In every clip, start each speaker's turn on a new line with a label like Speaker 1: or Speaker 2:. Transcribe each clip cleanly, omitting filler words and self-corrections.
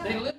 Speaker 1: They live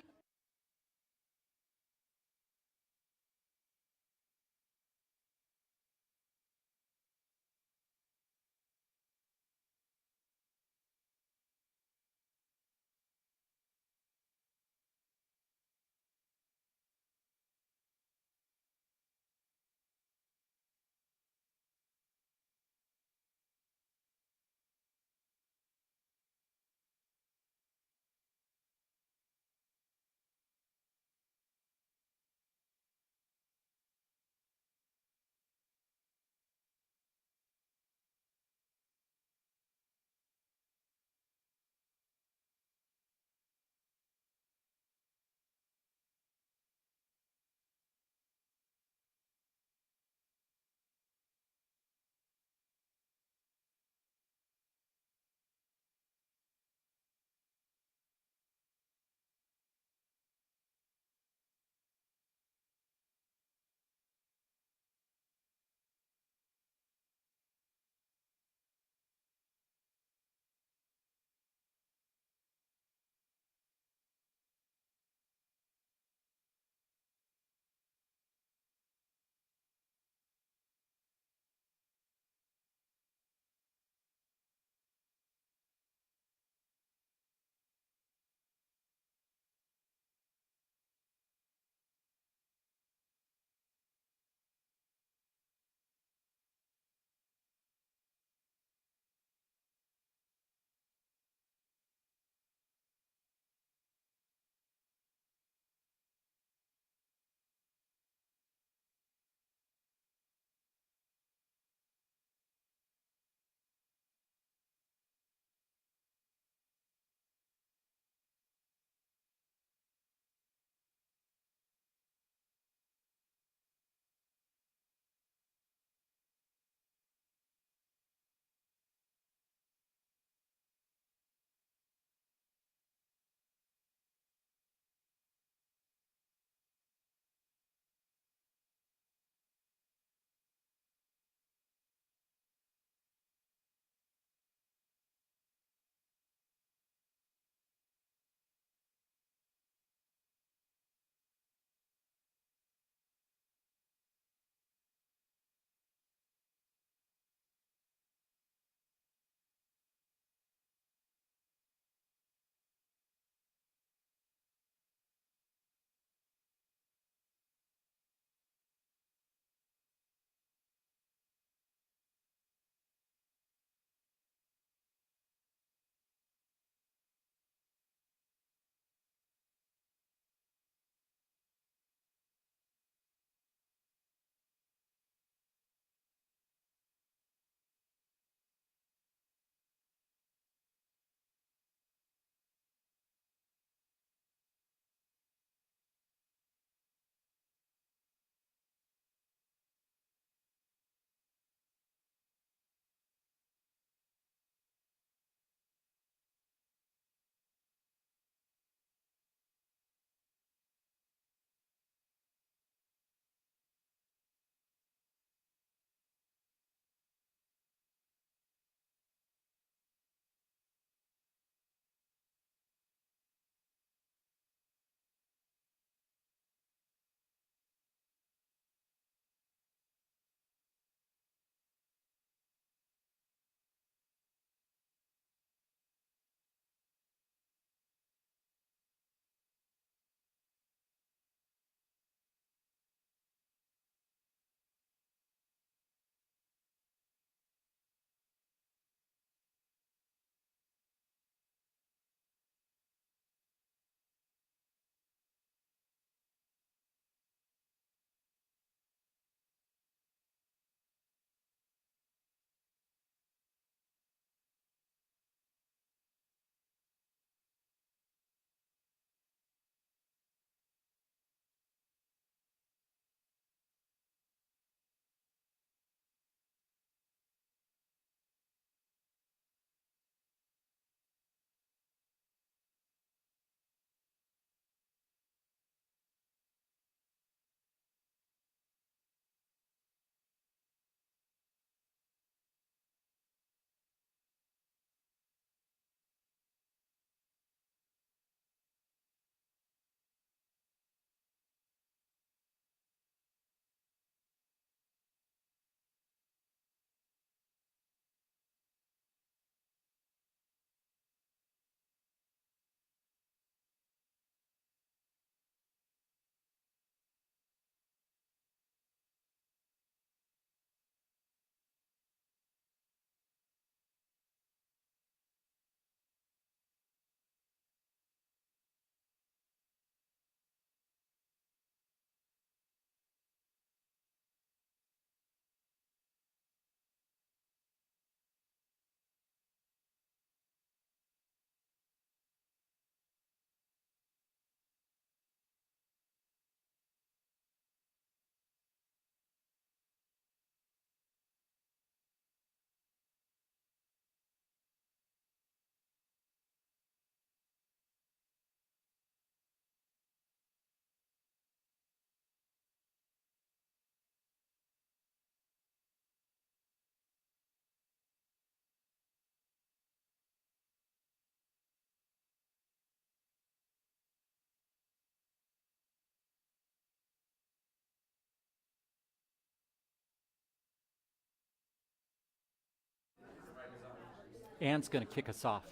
Speaker 1: Ann's going to kick us off.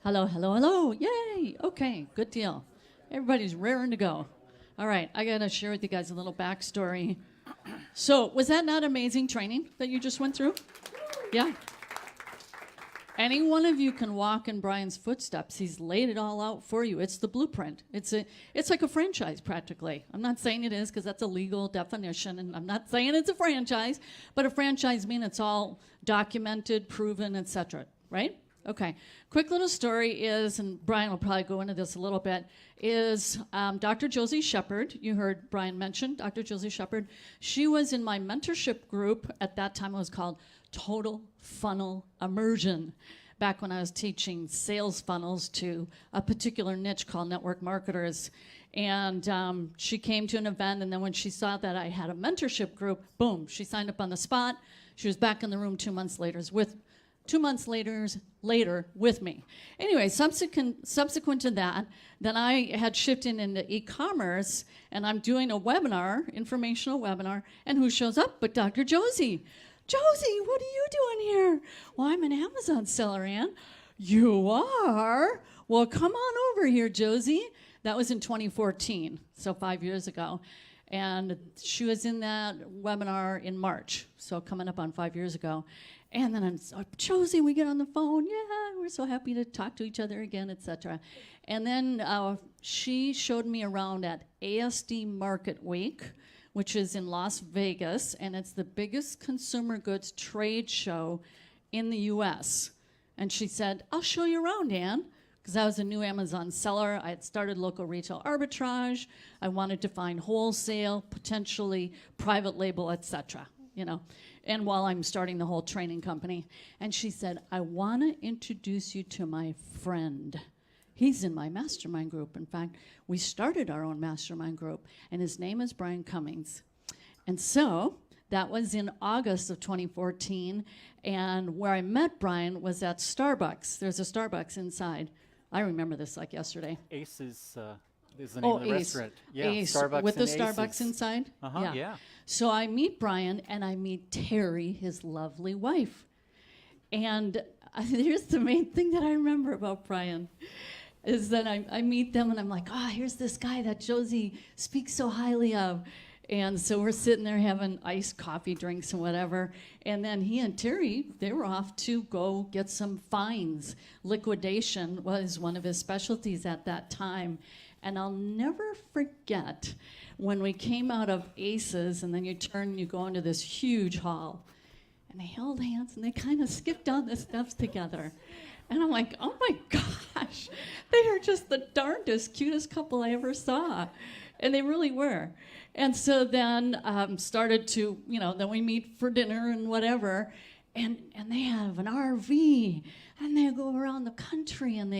Speaker 2: Hello, hello, hello. Yay. Okay, good deal. Everybody's raring to go. All right, I got to share with you guys a little backstory. So, was that not amazing training that you just went through? Yeah. Any one of you can walk in Brian's footsteps. He's laid it all out for you. It's the blueprint. It's like a franchise practically. I'm not saying it is because that's a legal definition, and I'm not saying it's a franchise, but a franchise means it's all documented, proven, etc., right? Okay, quick little story is, and Brian will probably go into this a little bit, is Dr. Josie Shepard. You heard Brian mention Dr. Josie Shepard. She was in my mentorship group. At that time, it was called Total Funnel Immersion, back when I was teaching sales funnels to a particular niche called network marketers. And she came to an event, and then when she saw that I had a mentorship group, boom, she signed up on the spot. She was back in the room 2 months later with me. Anyway, subsequent to that, then I had shifted into e-commerce, and I'm doing a webinar, informational webinar, and who shows up but Dr. Josie? Josie, what are you doing here? Well, I'm an Amazon seller, Ann. You are? Well, come on over here, Josie. That was in 2014, so 5 years ago. And she was in that webinar in March, so coming up on 5 years ago. And then I'm Josie, we get on the phone. Yeah, we're so happy to talk to each other again, etc. And then she showed me around at ASD Market Week, which is in Las Vegas, and it's the biggest consumer goods trade show in the U.S. And she said, I'll show you around, Ann, because I was a new Amazon seller. I had started local retail arbitrage. I wanted to find wholesale, potentially private label, etc., and while I'm starting the whole training company. And she said, I want to introduce you to my friend. He's in my mastermind group. In fact, we started our own mastermind group, and his name is Brian Cummings. And so that was in August of 2014, and where I met Brian was at Starbucks. There's a Starbucks inside. I remember this like yesterday.
Speaker 1: Ace is the name of the restaurant. Yeah,
Speaker 2: Ace,
Speaker 1: Starbucks
Speaker 2: with the
Speaker 1: and
Speaker 2: Starbucks
Speaker 1: Aces.
Speaker 2: inside?
Speaker 1: Yeah.
Speaker 2: So I meet Brian, and I meet Terry, his lovely wife. And here's the main thing that I remember about Brian, is that I meet them, and I'm like, here's this guy that Josie speaks so highly of. And so we're sitting there having iced coffee, drinks, and whatever. And then he and Terry, they were off to go get some fines. Liquidation was one of his specialties at that time. And I'll never forget when we came out of Aces, and then you go into this huge hall. And they held hands, and they kind of skipped down the steps together. And I'm like, oh my gosh, they are just the darndest, cutest couple I ever saw. And they really were. And so then started to, then we meet for dinner and whatever. And they have an RV, and they go around the country, and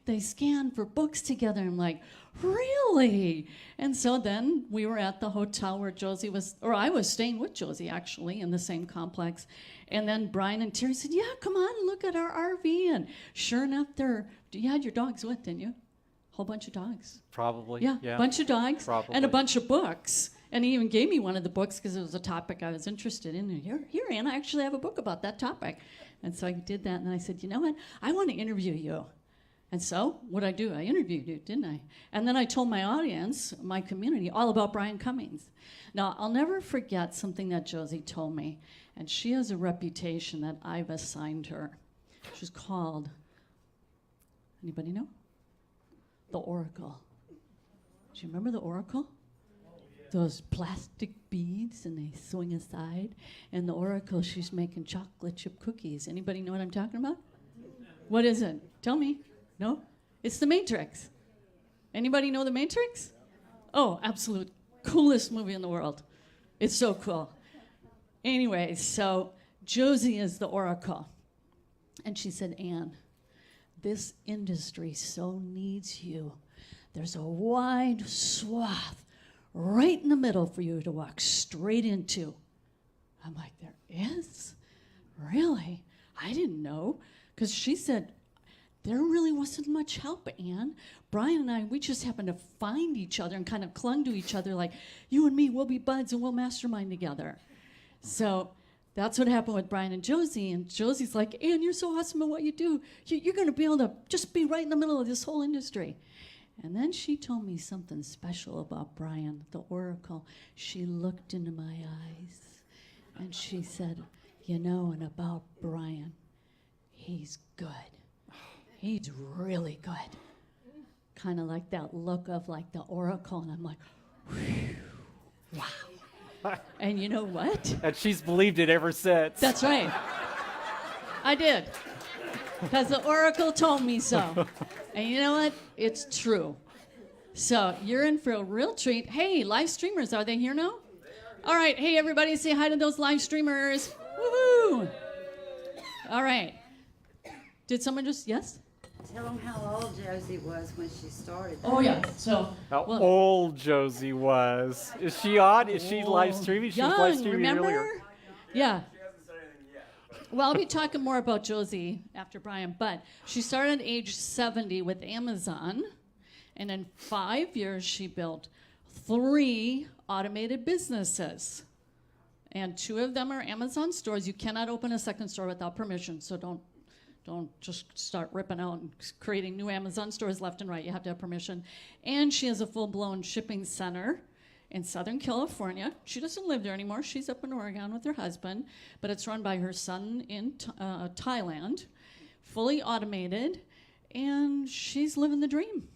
Speaker 2: they scan for books together. I'm like, really? And so then we were at the hotel where Josie was, or I was staying with Josie, actually, in the same complex. And then Brian and Terry said, yeah, come on, look at our RV. And sure enough, you had your dogs with, didn't you? Whole bunch of dogs.
Speaker 1: Probably.
Speaker 2: Yeah, a bunch of dogs.
Speaker 1: Probably.
Speaker 2: And a bunch of books. And he even gave me one of the books because it was a topic I was interested in. And here, Ann, I actually have a book about that topic. And so I did that, and I said, you know what? I want to interview you. And so what I do? I interviewed you, didn't I? And then I told my audience, my community, all about Brian Cummings. Now, I'll never forget something that Josie told me, and she has a reputation that I've assigned her. She's called, anybody know? The Oracle. Do you remember the Oracle? Those plastic beads, and they swing aside. And the Oracle, she's making chocolate chip cookies. Anybody know what I'm talking about? What is it? Tell me. No? It's The Matrix. Anybody know The Matrix? Oh, absolute coolest movie in the world. It's so cool. Anyway, so Josie is the Oracle. And she said, Ann, this industry so needs you. there's a wide swath right in the middle for you to walk straight into. I'm like, there is? Really? I didn't know. Because she said, there really wasn't much help, Ann. Brian and I, we just happened to find each other and kind of clung to each other like, you and me, we'll be buds and we'll mastermind together. So that's what happened with Brian and Josie. And Josie's like, Ann, you're so awesome at what you do. You're going to be able to just be right in the middle of this whole industry. And then she told me something special about Brian, the oracle. She looked into my eyes and she said, you know, and about Brian, he's good. He's really good. Kind of like that look of like the oracle. And I'm like, wow. And you know what?
Speaker 1: And she's believed it ever since.
Speaker 2: That's right. I did. Because the oracle told me so. And you know what? It's true. So you're in for a real treat. Hey, live streamers, are they here now? All right. Hey, everybody, say hi to those live streamers. Woohoo! All right. Did someone just, yes?
Speaker 3: Tell them how old Josie was when she started.
Speaker 2: Oh, yeah. So,
Speaker 1: How old Josie was. Is she on? Is she live streaming? She was live
Speaker 2: young,
Speaker 1: streaming
Speaker 2: remember?
Speaker 1: earlier.
Speaker 2: Yeah. Well, I'll be talking more about Josie after Brian, but she started at age 70 with Amazon, and in 5 years she built 3 automated businesses. And 2 of them are Amazon stores. You cannot open a second store without permission, so don't just start ripping out and creating new Amazon stores left and right. You have to have permission. And she has a full-blown shipping center in Southern California. She doesn't live there anymore. She's up in Oregon with her husband, but it's run by her son in Thailand, fully automated, and she's living the dream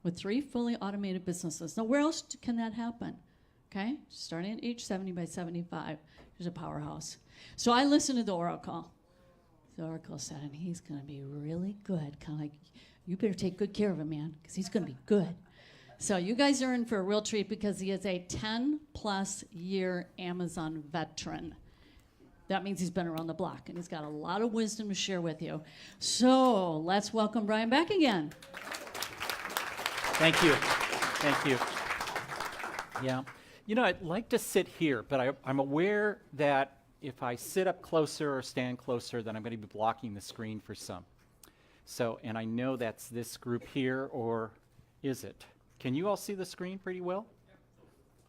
Speaker 2: with 3 fully automated businesses. Now, where else can that happen? Okay, starting at age 70 by 75, she's a powerhouse. So I listened to the oracle. The oracle said, and he's going to be really good. Kind of like, you better take good care of him, man, because he's going to be good. So you guys are in for a real treat because he is a 10-plus year Amazon veteran. That means he's been around the block, and he's got a lot of wisdom to share with you. So let's welcome Brian back again.
Speaker 1: Thank you. Thank you. Yeah. You know, I'd like to sit here, but I'm aware that if I sit up closer or stand closer, then I'm going to be blocking the screen for some. So, and I know that's this group here, or is it? Can you all see the screen pretty well?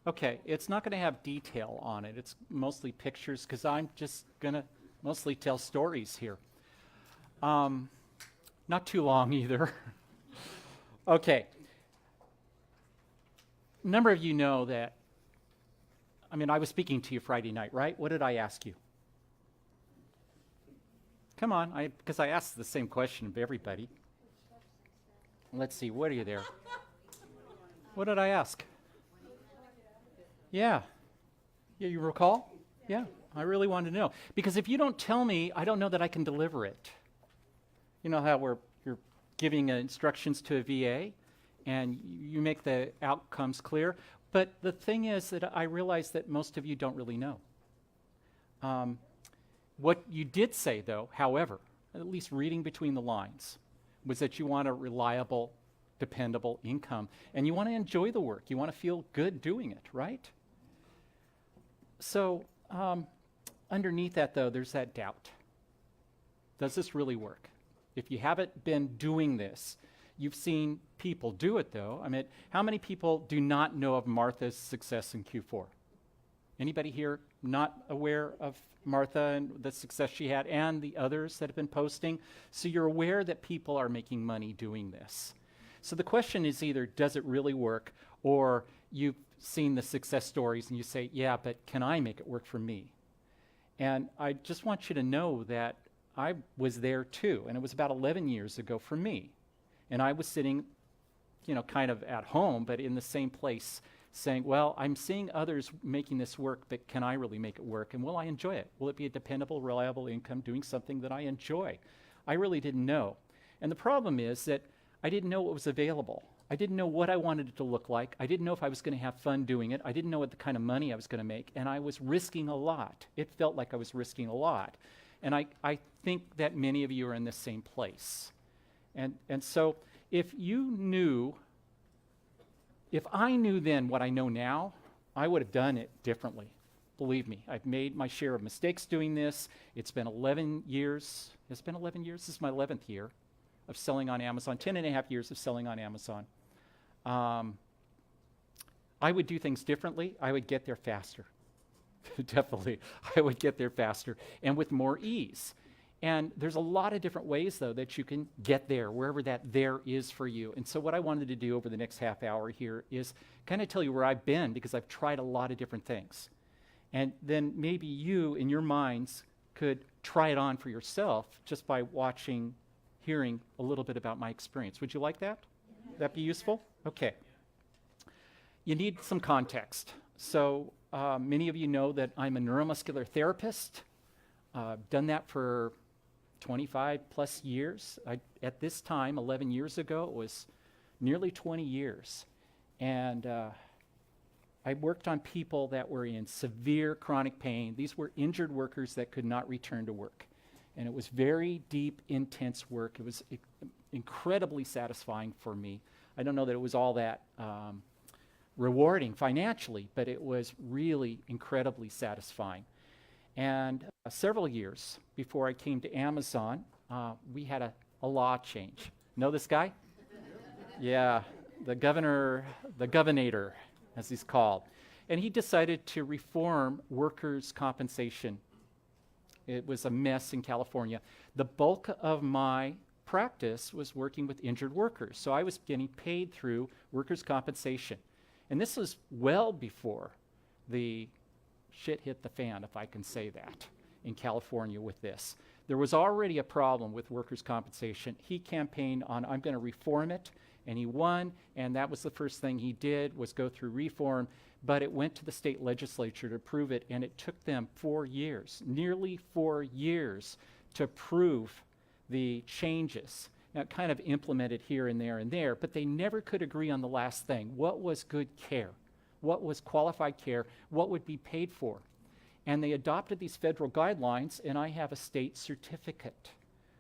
Speaker 1: Okay, it's not going to have detail on it. It's mostly pictures because I'm just going to mostly tell stories here. Not too long either. Okay. A number of you know that, I was speaking to you Friday night, right? What did I ask you? Come on, because I asked the same question of everybody. Let's see, what are you there? What did I ask? Yeah. Yeah, you recall? Yeah, I really wanted to know. Because if you don't tell me, I don't know that I can deliver it. You know how you're giving instructions to a VA, and you make the outcomes clear. But the thing is that I realize that most of you don't really know. What you did say, though, however, at least reading between the lines, was that you want a reliable, dependable income, and you want to enjoy the work. You want to feel good doing it, right? So underneath that, though, there's that doubt. Does this really work? If you haven't been doing this, you've seen people do it, though. How many people do not know of Martha's success in Q4? Anybody here not aware of Martha and the success she had and the others that have been posting? So you're aware that people are making money doing this. So the question is either, does it really work? Or you've seen the success stories and you say, yeah, but can I make it work for me? And I just want you to know that I was there too. And it was about 11 years ago for me. And I was sitting, kind of at home, but in the same place, saying, well, I'm seeing others making this work, but can I really make it work? And will I enjoy it? Will it be a dependable, reliable income doing something that I enjoy? I really didn't know. And the problem is that I didn't know what was available. I didn't know what I wanted it to look like. I didn't know if I was going to have fun doing it. I didn't know what the kind of money I was going to make. And I was risking a lot. It felt like I was risking a lot. And I think that many of you are in the same place. And so if you knew if I knew then what I know now, I would have done it differently. Believe me, I've made my share of mistakes doing this. It's been 11 years. It's been 11 years. This is my 11th year of selling on Amazon, 10 and a half years of selling on Amazon. I would do things differently. I would get there faster. Definitely, I would get there faster and with more ease. And there's a lot of different ways, though, that you can get there, wherever that there is for you. And so what I wanted to do over the next half hour here is kind of tell you where I've been, because I've tried a lot of different things. And then maybe you, in your minds, could try it on for yourself just by watching, hearing a little bit about my experience. Would you like that? Would that be useful? Okay. You need some context. So many of you know that I'm a neuromuscular therapist. I've done that for 25 plus years. At this time, 11 years ago, it was nearly 20 years. And I worked on people that were in severe chronic pain. These were injured workers that could not return to work. And it was very deep, intense work. It was incredibly satisfying for me. I don't know that it was all that rewarding financially, but it was really incredibly satisfying. And several years before I came to Amazon, we had a law change. Know this guy? Yeah, the governor, the governator, as he's called. And he decided to reform workers' compensation. It was a mess in California. The bulk of my practice was working with injured workers, so I was getting paid through workers' compensation. And this was well before the shit hit the fan, if I can say that, in California with this. There was already a problem with workers' compensation. He campaigned on, I'm going to reform it, and he won, and that was the first thing he did, was go through reform, but it went to the state legislature to approve it, and it took them 4 years, nearly 4 years, to approve the changes. Now, it kind of implemented here and there, but they never could agree on the last thing. What was good care? What was qualified care? What would be paid for? And they adopted these federal guidelines, and I have a state certificate.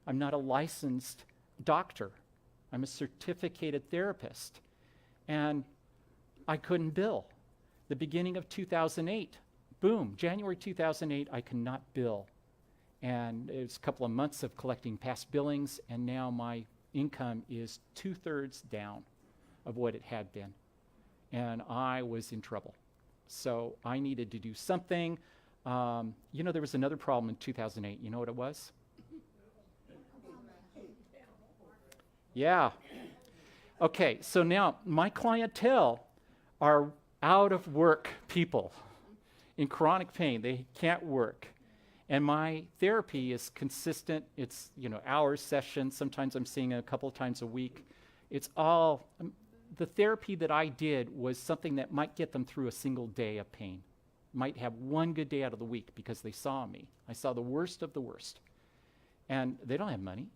Speaker 1: I'm not a licensed doctor. I'm a certificated therapist. And I couldn't bill. The beginning of 2008, boom, January 2008, I could not bill. And it was a couple of months of collecting past billings, and now my income is 2/3 down of what it had been. And I was in trouble. So I needed to do something. There was another problem in 2008. You know what it was? Yeah. Okay, so now my clientele are out of work people in chronic pain. They can't work. And my therapy is consistent. It's, hours, sessions. Sometimes I'm seeing it a couple of times a week. It's all, the therapy that I did was something that might get them through a single day of pain. Might have one good day out of the week because they saw me. I saw the worst of the worst. And they don't have money.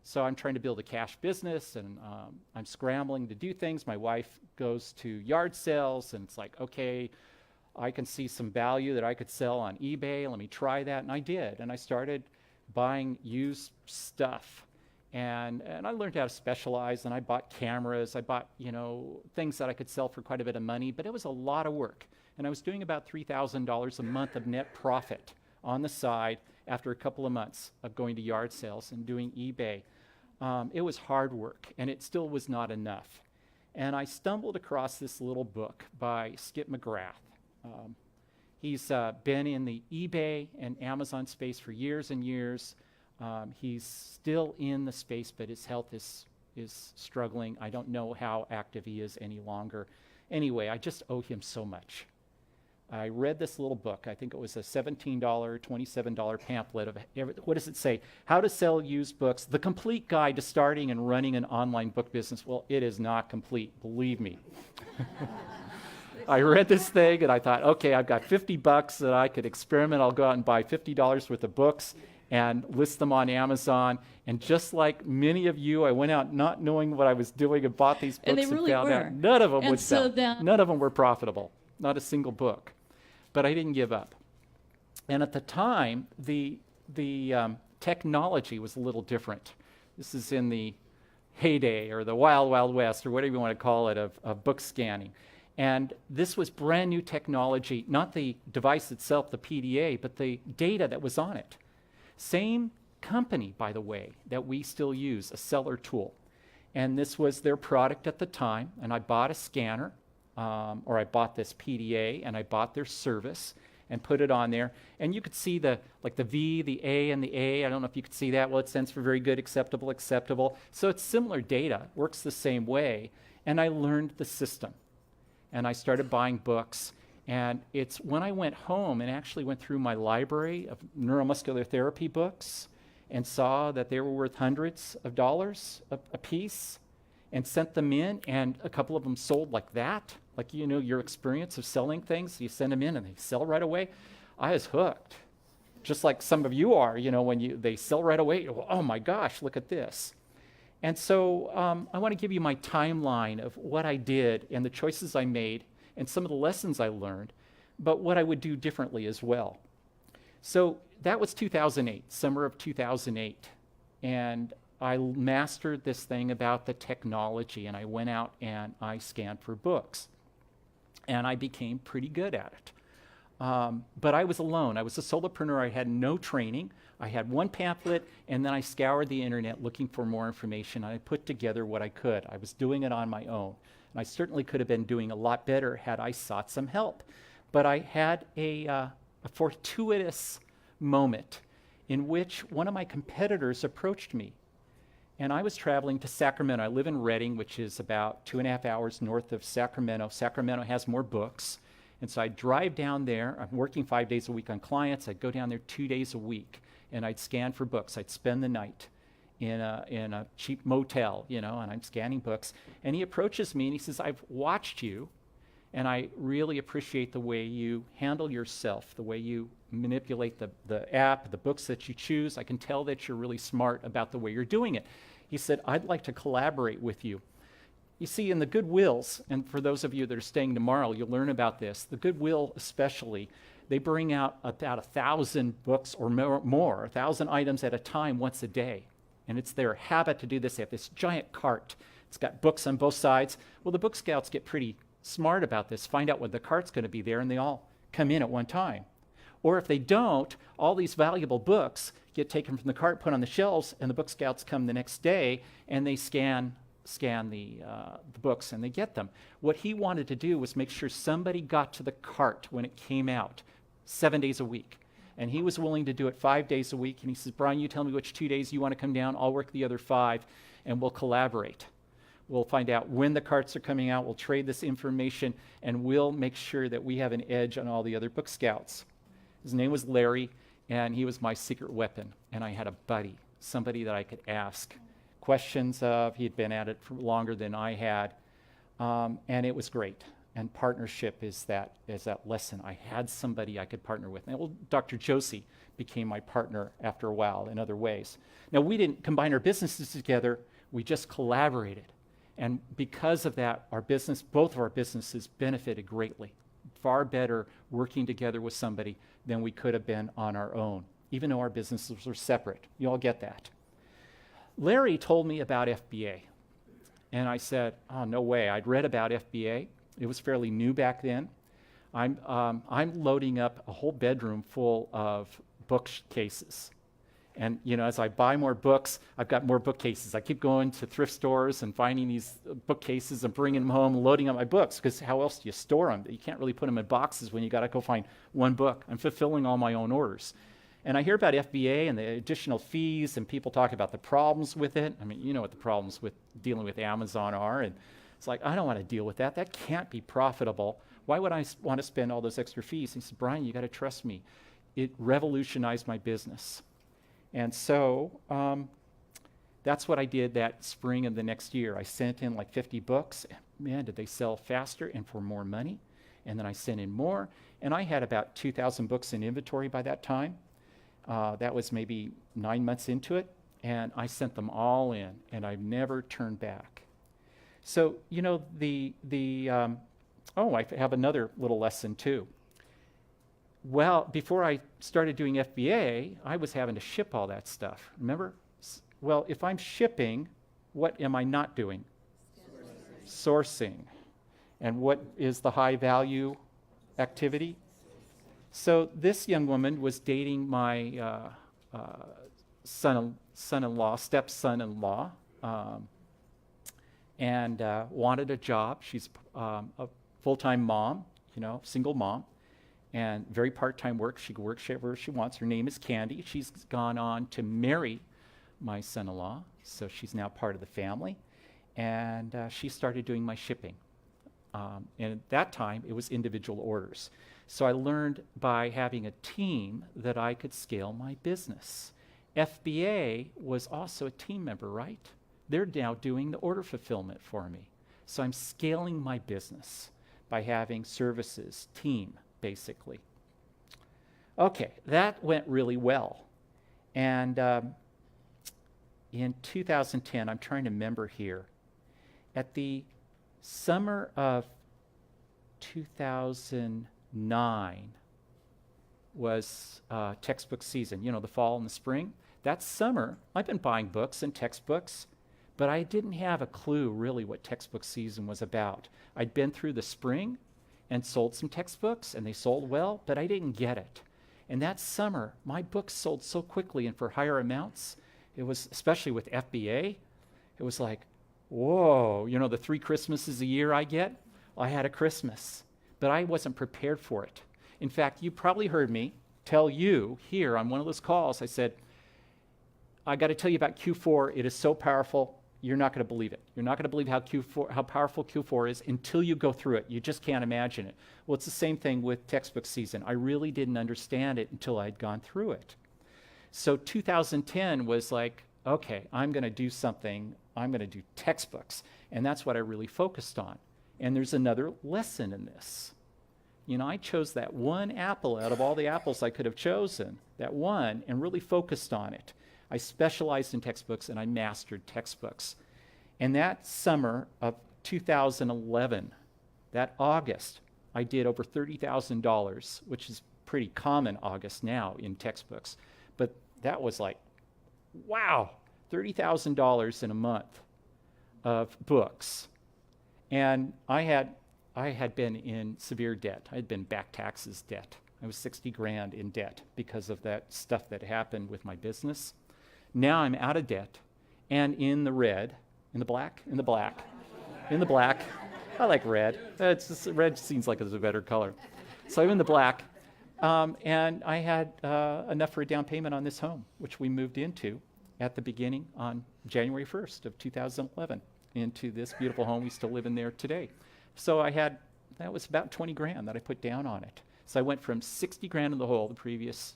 Speaker 1: So I'm trying to build a cash business, and I'm scrambling to do things. My wife goes to yard sales, and it's like, okay, I can see some value that I could sell on eBay. Let me try that. And I did. And I started buying used stuff. And I learned how to specialize, and I bought cameras. I bought, things that I could sell for quite a bit of money. But it was a lot of work. And I was doing about $3,000 a month of net profit on the side after a couple of months of going to yard sales and doing eBay. It was hard work, and it still was not enough. And I stumbled across this little book by Skip McGrath. He's been in the eBay and Amazon space for years and years. He's still in the space, but his health is struggling. I don't know how active he is any longer. Anyway, I just owe him so much. I read this little book. I think it was a $17, $27 pamphlet of, what does it say? How to Sell Used Books, the complete guide to starting and running an online book business. Well, it is not complete, believe me. I read this thing and I thought, okay, I've got $50 that I could experiment. I'll go out and buy $50 worth of books and list them on Amazon. And just like many of you, I went out not knowing what I was doing and bought these books and
Speaker 2: really
Speaker 1: found
Speaker 2: were.
Speaker 1: out none of them
Speaker 2: And
Speaker 1: would
Speaker 2: so
Speaker 1: sell. None of them were profitable, not a single book. But I didn't give up. And at the time, the technology was a little different. This is in the heyday or the wild, wild west or whatever you want to call it of book scanning. And this was brand new technology, not the device itself, the PDA, but the data that was on it. Same company, by the way, that we still use, a seller tool. And this was their product at the time. And I bought a scanner, or I bought this PDA, and I bought their service and put it on there. And you could see the V, the A, and the A. I don't know if you could see that. Well, it stands for very good, acceptable, acceptable. So it's similar data, works the same way. And I learned the system. And I started buying books. And it's when I went home and actually went through my library of neuromuscular therapy books and saw that they were worth hundreds of dollars a piece and sent them in, and a couple of them sold like that. Like, you know, your experience of selling things, you send them in and they sell right away. I was hooked. Just like some of you are, you know, when they sell right away, oh my gosh, look at this. And so I want to give you my timeline of what I did and the choices I made and some of the lessons I learned, but what I would do differently as well. So that was 2008, summer of 2008. And I mastered this thing about the technology, and I went out and I scanned for books. And I became pretty good at it. But I was alone. I was a solopreneur. I had no training. I had one pamphlet, and then I scoured the internet looking for more information. And I put together what I could. I was doing it on my own. And I certainly could have been doing a lot better had I sought some help. But I had a fortuitous moment in which one of my competitors approached me. And I was traveling to Sacramento. I live in Redding, which is about 2.5 hours north of Sacramento. Sacramento has more books. And so I'd drive down there. I'm working 5 days a week on clients. I'd go down there 2 days a week, and I'd scan for books. I'd spend the night in a cheap motel, you know, and I'm scanning books. And he approaches me, and he says, I've watched you, and I really appreciate the way you handle yourself, the way you manipulate the app, the books that you choose. I can tell that you're really smart about the way you're doing it. He said, I'd like to collaborate with you. You see, in the Goodwills, and for those of you that are staying tomorrow, you'll learn about this. The Goodwill especially, they bring out about 1,000 books or more, 1,000 items at a time once a day. And it's their habit to do this. They have this giant cart. It's got books on both sides. Well, the Book Scouts get pretty smart about this, find out when the cart's going to be there, and they all come in at one time. Or if they don't, all these valuable books get taken from the cart, put on the shelves, and the Book Scouts come the next day, and they scan the books, and they get them. What he wanted to do was make sure somebody got to the cart when it came out 7 days a week. And he was willing to do it 5 days a week. And he says, Brian, you tell me which 2 days you want to come down. I'll work the other 5, and we'll collaborate. We'll find out when the carts are coming out. We'll trade this information, and we'll make sure that we have an edge on all the other Book Scouts. His name was Larry, and he was my secret weapon. And I had a buddy, somebody that I could ask questions of. He had been at it for longer than I had, and it was great. And partnership is that lesson. I had somebody I could partner with. And well, Dr. Josie became my partner after a while in other ways. Now, we didn't combine our businesses together. We just collaborated. And because of that, both of our businesses benefited greatly. Far better working together with somebody than we could have been on our own, even though our businesses were separate. You all get that. Larry told me about FBA. And I said, oh, no way. I'd read about FBA. It was fairly new back then. I'm loading up a whole bedroom full of bookcases. And, you know, as I buy more books, I've got more bookcases. I keep going to thrift stores and finding these bookcases and bringing them home, loading up my books, because how else do you store them? You can't really put them in boxes when you got to go find one book. I'm fulfilling all my own orders. And I hear about FBA and the additional fees, and people talk about the problems with it. I mean, you know what the problems with dealing with Amazon are. And it's like, I don't want to deal with that. That can't be profitable. Why would I want to spend all those extra fees? He said, Brian, you got to trust me. It revolutionized my business. And so that's what I did that spring of the next year. I sent in like 50 books. Man, did they sell faster and for more money. And then I sent in more. And I had about 2,000 books in inventory by that time. That was maybe 9 months into it. And I sent them all in, and I've never turned back. So, you know, I have another little lesson too. Well, before I started doing FBA, I was having to ship all that stuff. Remember? Well, if I'm shipping What am I not doing? Sourcing. And what is the high value activity? So this young woman was dating my son-in-law, stepson-in-law, and wanted a job. She's a full-time mom, single mom, and very part-time work. She can work wherever she wants. Her name is Candy. She's gone on to marry my son-in-law, so she's now part of the family. And she started doing my shipping. And at that time, it was individual orders. So I learned by having a team that I could scale my business. FBA was also a team member, right? They're now doing the order fulfillment for me. So I'm scaling my business by having services, team, basically. Okay, that went really well. And in 2010, I'm trying to remember here, at the summer of 2009 was textbook season, the fall and the spring. That summer, I've been buying books and textbooks, but I didn't have a clue really what textbook season was about. I'd been through the spring and sold some textbooks, and they sold well, but I didn't get it. And that summer, my books sold so quickly and for higher amounts. It was, especially with FBA, it was like, whoa, the 3 Christmases a year I get? I had a Christmas, but I wasn't prepared for it. In fact, you probably heard me tell you here on one of those calls, I said, I got to tell you about Q4. It is so powerful. You're not going to believe it. You're not going to believe how powerful Q4 is until you go through it. You just can't imagine it. Well, it's the same thing with textbook season. I really didn't understand it until I'd gone through it. So 2010 was like, okay, I'm going to do something. I'm going to do textbooks. And that's what I really focused on. And there's another lesson in this. I chose that one apple out of all the apples I could have chosen, that one, and really focused on it. I specialized in textbooks and I mastered textbooks. And that summer of 2011, that August, I did over $30,000, which is pretty common August now in textbooks. But that was like, wow, $30,000 in a month of books. And I had been in severe debt. I had been back taxes debt. I was 60 grand in debt because of that stuff that happened with my business. Now I'm out of debt and in the red, in the black. I like red. Red seems like it's a better color. So I'm in the black. And I had enough for a down payment on this home, which we moved into at the beginning on January 1st of 2011 into this beautiful home. We still live in there today. So that was about 20 grand that I put down on it. So I went from 60 grand in the hole the previous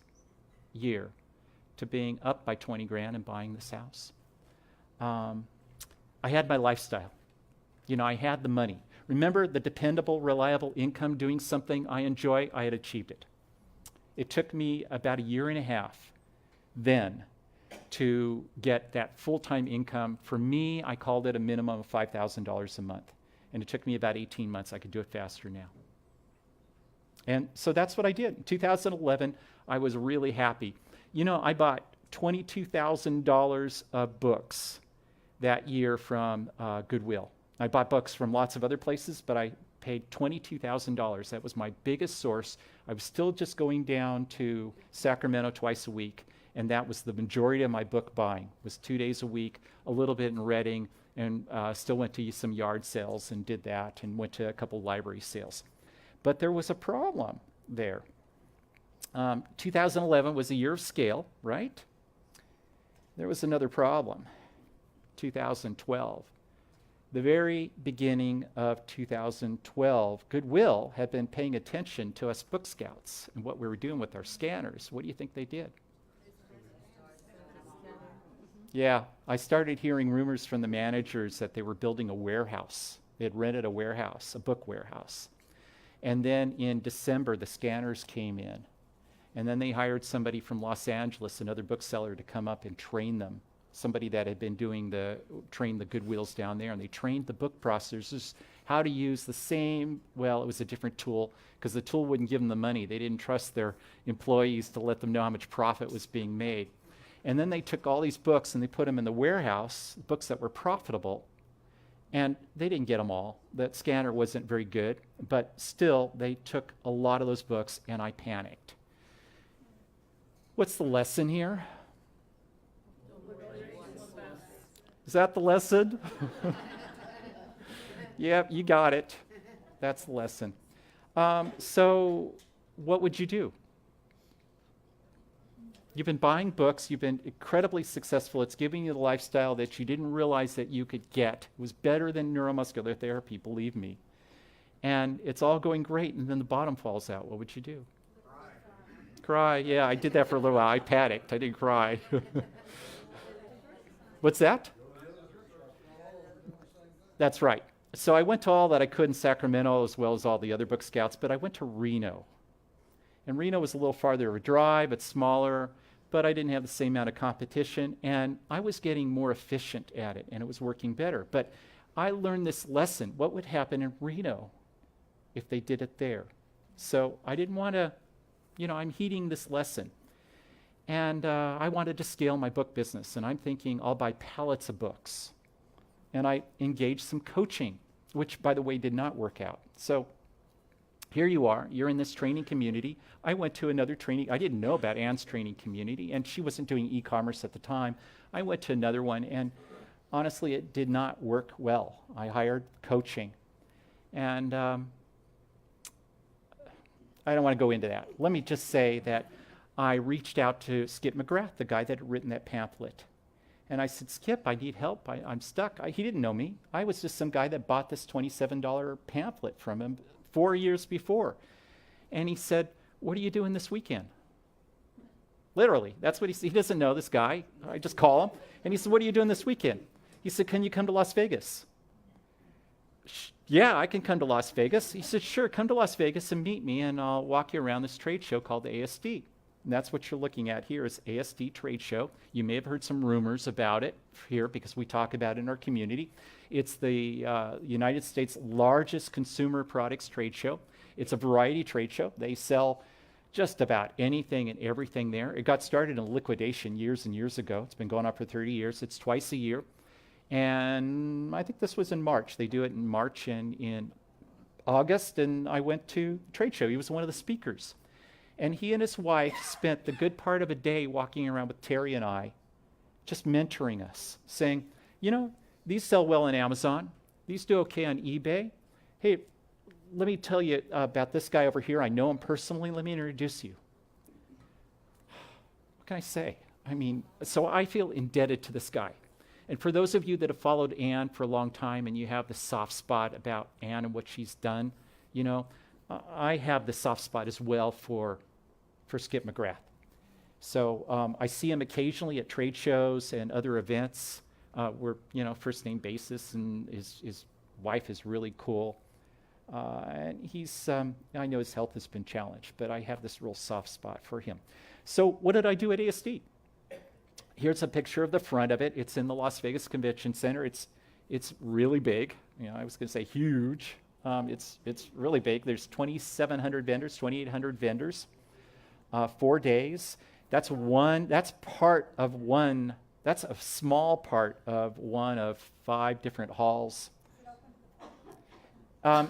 Speaker 1: year to being up by 20 grand and buying this house. I had my lifestyle. I had the money. Remember the dependable, reliable income, doing something I enjoy? I had achieved it. It took me about 1.5 years then to get that full-time income. For me, I called it a minimum of $5,000 a month. And it took me about 18 months. I could do it faster now. And so that's what I did. In 2011, I was really happy. I bought $22,000 of books that year from Goodwill. I bought books from lots of other places, but I paid $22,000. That was my biggest source. I was still just going down to Sacramento twice a week, and that was the majority of my book buying. It was 2 days a week, a little bit in Reading, and still went to some yard sales and did that, and went to a couple library sales. But there was a problem there. 2011 was a year of scale, right? There was another problem. 2012. The very beginning of 2012, Goodwill had been paying attention to us book scouts and what we were doing with our scanners. What do you think they did? Yeah, I started hearing rumors from the managers that they were building a warehouse. They had rented a warehouse, a book warehouse. And then in December, the scanners came in. And then they hired somebody from Los Angeles, another bookseller, to come up and train them. Somebody that had been trained the Goodwills down there, and they trained the book processors how to use the same, well, it was a different tool, because the tool wouldn't give them the money. They didn't trust their employees to let them know how much profit was being made. And then they took all these books and they put them in the warehouse, books that were profitable, and they didn't get them all. That scanner wasn't very good, but still, they took a lot of those books, and I panicked. What's the lesson here? Is that the lesson? Yep, you got it. That's the lesson. So what would you do? You've been buying books. You've been incredibly successful. It's giving you the lifestyle that you didn't realize that you could get. It was better than neuromuscular therapy, believe me. And it's all going great, and then the bottom falls out. What would you do? Cry. Yeah, I did that for a little while. I panicked. I didn't cry. What's that? That's right. So I went to all that I could in Sacramento, as well as all the other Book Scouts, but I went to Reno. And Reno was a little farther of a drive. It's smaller, but I didn't have the same amount of competition, and I was getting more efficient at it, and it was working better. But I learned this lesson. What would happen in Reno if they did it there? So I didn't want to, I'm heeding this lesson. And I wanted to scale my book business, and I'm thinking I'll buy pallets of books. And I engaged some coaching, which, by the way, did not work out. So here you are. You're in this training community. I went to another training. I didn't know about Anne's training community, and she wasn't doing e-commerce at the time. I went to another one, and honestly, it did not work well. I hired coaching. And I don't want to go into that. Let me just say that I reached out to Skip McGrath, the guy that had written that pamphlet. And I said, Skip, I need help. I'm stuck. He didn't know me. I was just some guy that bought this $27 pamphlet from him 4 years before. And he said, what are you doing this weekend? Literally, that's what he said. He doesn't know this guy. I just call him. And he said, what are you doing this weekend? He said, can you come to Las Vegas? Yeah, I can come to Las Vegas. He said, sure, come to Las Vegas and meet me, and I'll walk you around this trade show called the ASD. And that's what you're looking at here is ASD trade show. You may have heard some rumors about it here because we talk about it in our community. It's the United States' largest consumer products trade show. It's a variety trade show. They sell just about anything and everything there. It got started in liquidation years and years ago. It's been going on for 30 years. It's twice a year. And I think this was in March. They do it in March and in August, and I went to the trade show. He was one of the speakers. And he and his wife spent the good part of a day walking around with Terry and I, just mentoring us, saying, these sell well on Amazon. These do okay on eBay. Hey, let me tell you about this guy over here. I know him personally. Let me introduce you. What can I say? So I feel indebted to this guy. And for those of you that have followed Anne for a long time and you have the soft spot about Anne and what she's done, I have the soft spot as well for Skip McGrath. So I see him occasionally at trade shows and other events. We're, first name basis, and his wife is really cool. And I know his health has been challenged, but I have this real soft spot for him. So what did I do at ASD? Here's a picture of the front of it. It's in the Las Vegas Convention Center. It's really big. I was going to say huge. It's really big. There's 2,700 vendors, 2,800 vendors, 4 days. That's a small part of one of 5 different halls.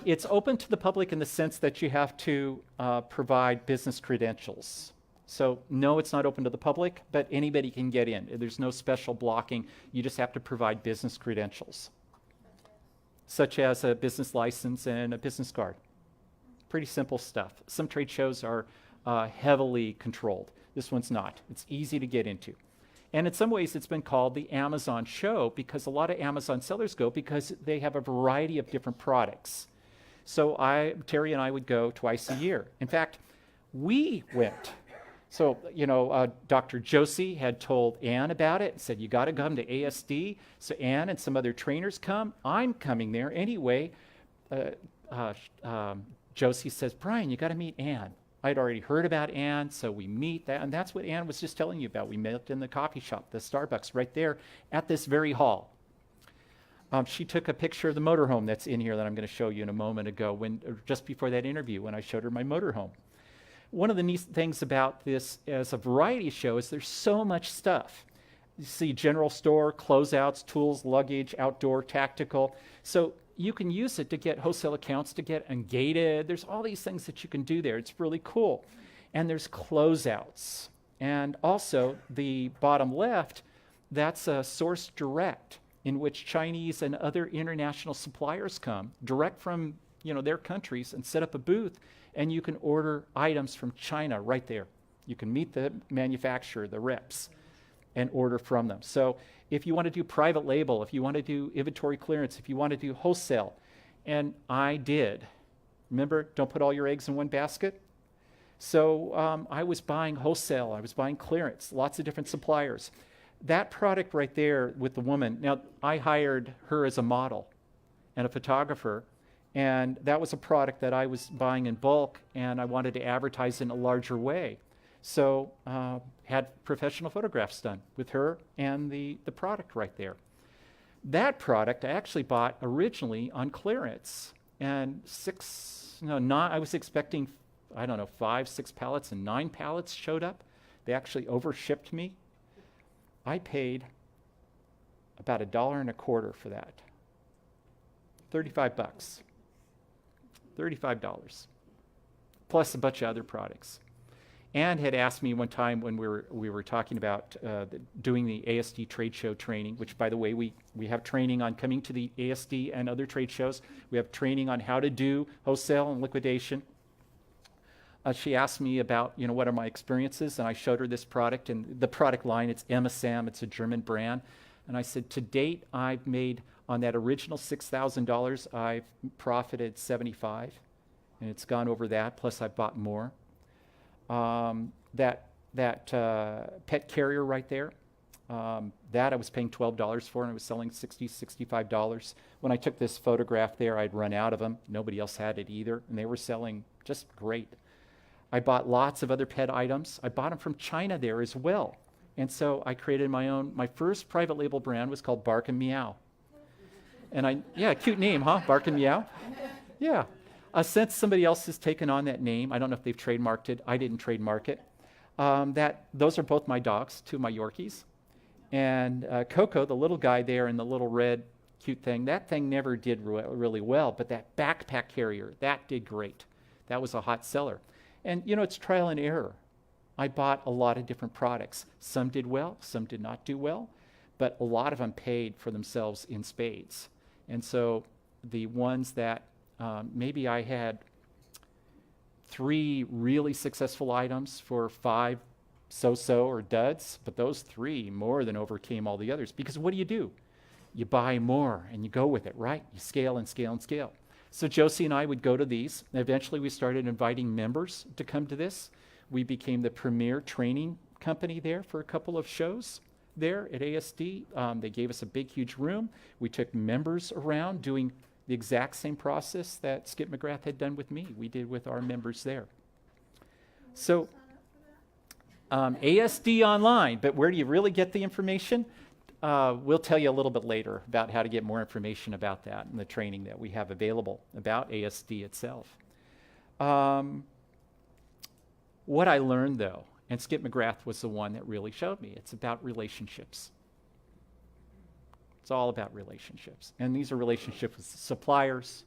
Speaker 1: It's open to the public in the sense that you have to provide business credentials. So no, it's not open to the public, but anybody can get in. There's no special blocking. You just have to provide business credentials, such as a business license and a business card. Pretty simple stuff. Some trade shows are heavily controlled. This one's not. It's easy to get into. And in some ways, it's been called the Amazon show because a lot of Amazon sellers go because they have a variety of different products. So Terry and I would go twice a year. In fact, we went. So, Dr. Josie had told Anne about it and said, you got to come to ASD. So Anne and some other trainers come. I'm coming there anyway. Josie says, Brian, you got to meet Anne. I'd already heard about Anne, so we meet. And that's what Anne was just telling you about. We met in the coffee shop, the Starbucks, right there at this very hall. She took a picture of the motorhome that's in here that I'm going to show you in a moment ago, just before that interview when I showed her my motorhome. One of the neat things about this as a variety show is there's so much stuff. You see general store, closeouts, tools, luggage, outdoor, tactical. So you can use it to get wholesale accounts, to get ungated. There's all these things that you can do there. It's really cool. And there's closeouts. And also the bottom left, that's a source direct, in which Chinese and other international suppliers come direct from their countries and set up a booth, and you can order items from China right there. You can meet the manufacturer, the reps, and order from them. So if you want to do private label, if you want to do inventory clearance, if you want to do wholesale, and I did. Remember, don't put all your eggs in one basket. So I was buying wholesale, I was buying clearance, lots of different suppliers. That product right there with the woman, now I hired her as a model and a photographer, and that was a product that I was buying in bulk, and I wanted to advertise in a larger way. So had professional photographs done with her and the product right there. That product I actually bought originally on clearance, and I was expecting, 5, 6 pallets, and 9 pallets showed up. They actually overshipped me. I paid about $1.25 for that. $35. $35. Plus a bunch of other products. Ann had asked me one time when we were talking about doing the ASD trade show training, which, by the way, we have training on coming to the ASD and other trade shows. We have training on how to do wholesale and liquidation. She asked me about, what are my experiences, and I showed her this product, and the product line, it's MSM, it's a German brand. And I said, to date, I've made, on that original $6,000, I've profited $75, and it's gone over that, plus I've bought more. That pet carrier right there, that I was paying $12 for, and I was selling $60, $65. When I took this photograph there, I'd run out of them. Nobody else had it either, and they were selling just great. I bought lots of other pet items. I bought them from China there as well. And so I created my first private label brand was called Bark and Meow. And cute name, huh? Bark and Meow? Yeah. Since somebody else has taken on that name, I don't know if they've trademarked it. I didn't trademark it. Those are both my dogs, 2 of my Yorkies. And Coco, the little guy there in the little red cute thing, that thing never did really well, but that backpack carrier, that did great. That was a hot seller. And, it's trial and error. I bought a lot of different products. Some did well, some did not do well, but a lot of them paid for themselves in spades. And so the ones that maybe I had 3 really successful items for 5 so-so or duds, but those 3 more than overcame all the others. Because what do? You buy more and you go with it, right? You scale and scale and scale. So Josie and I would go to these. Eventually we started inviting members to come to this. We became the premier training company there for a couple of shows there at ASD. They gave us a big, huge room. We took members around doing the exact same process that Skip McGrath had done with me. We did with our members there. So ASD online, but where do you really get the information? We'll tell you a little bit later about how to get more information about that and the training that we have available about ASD itself. What I learned, though, and Skip McGrath was the one that really showed me, it's about relationships. It's all about relationships. And these are relationships with suppliers,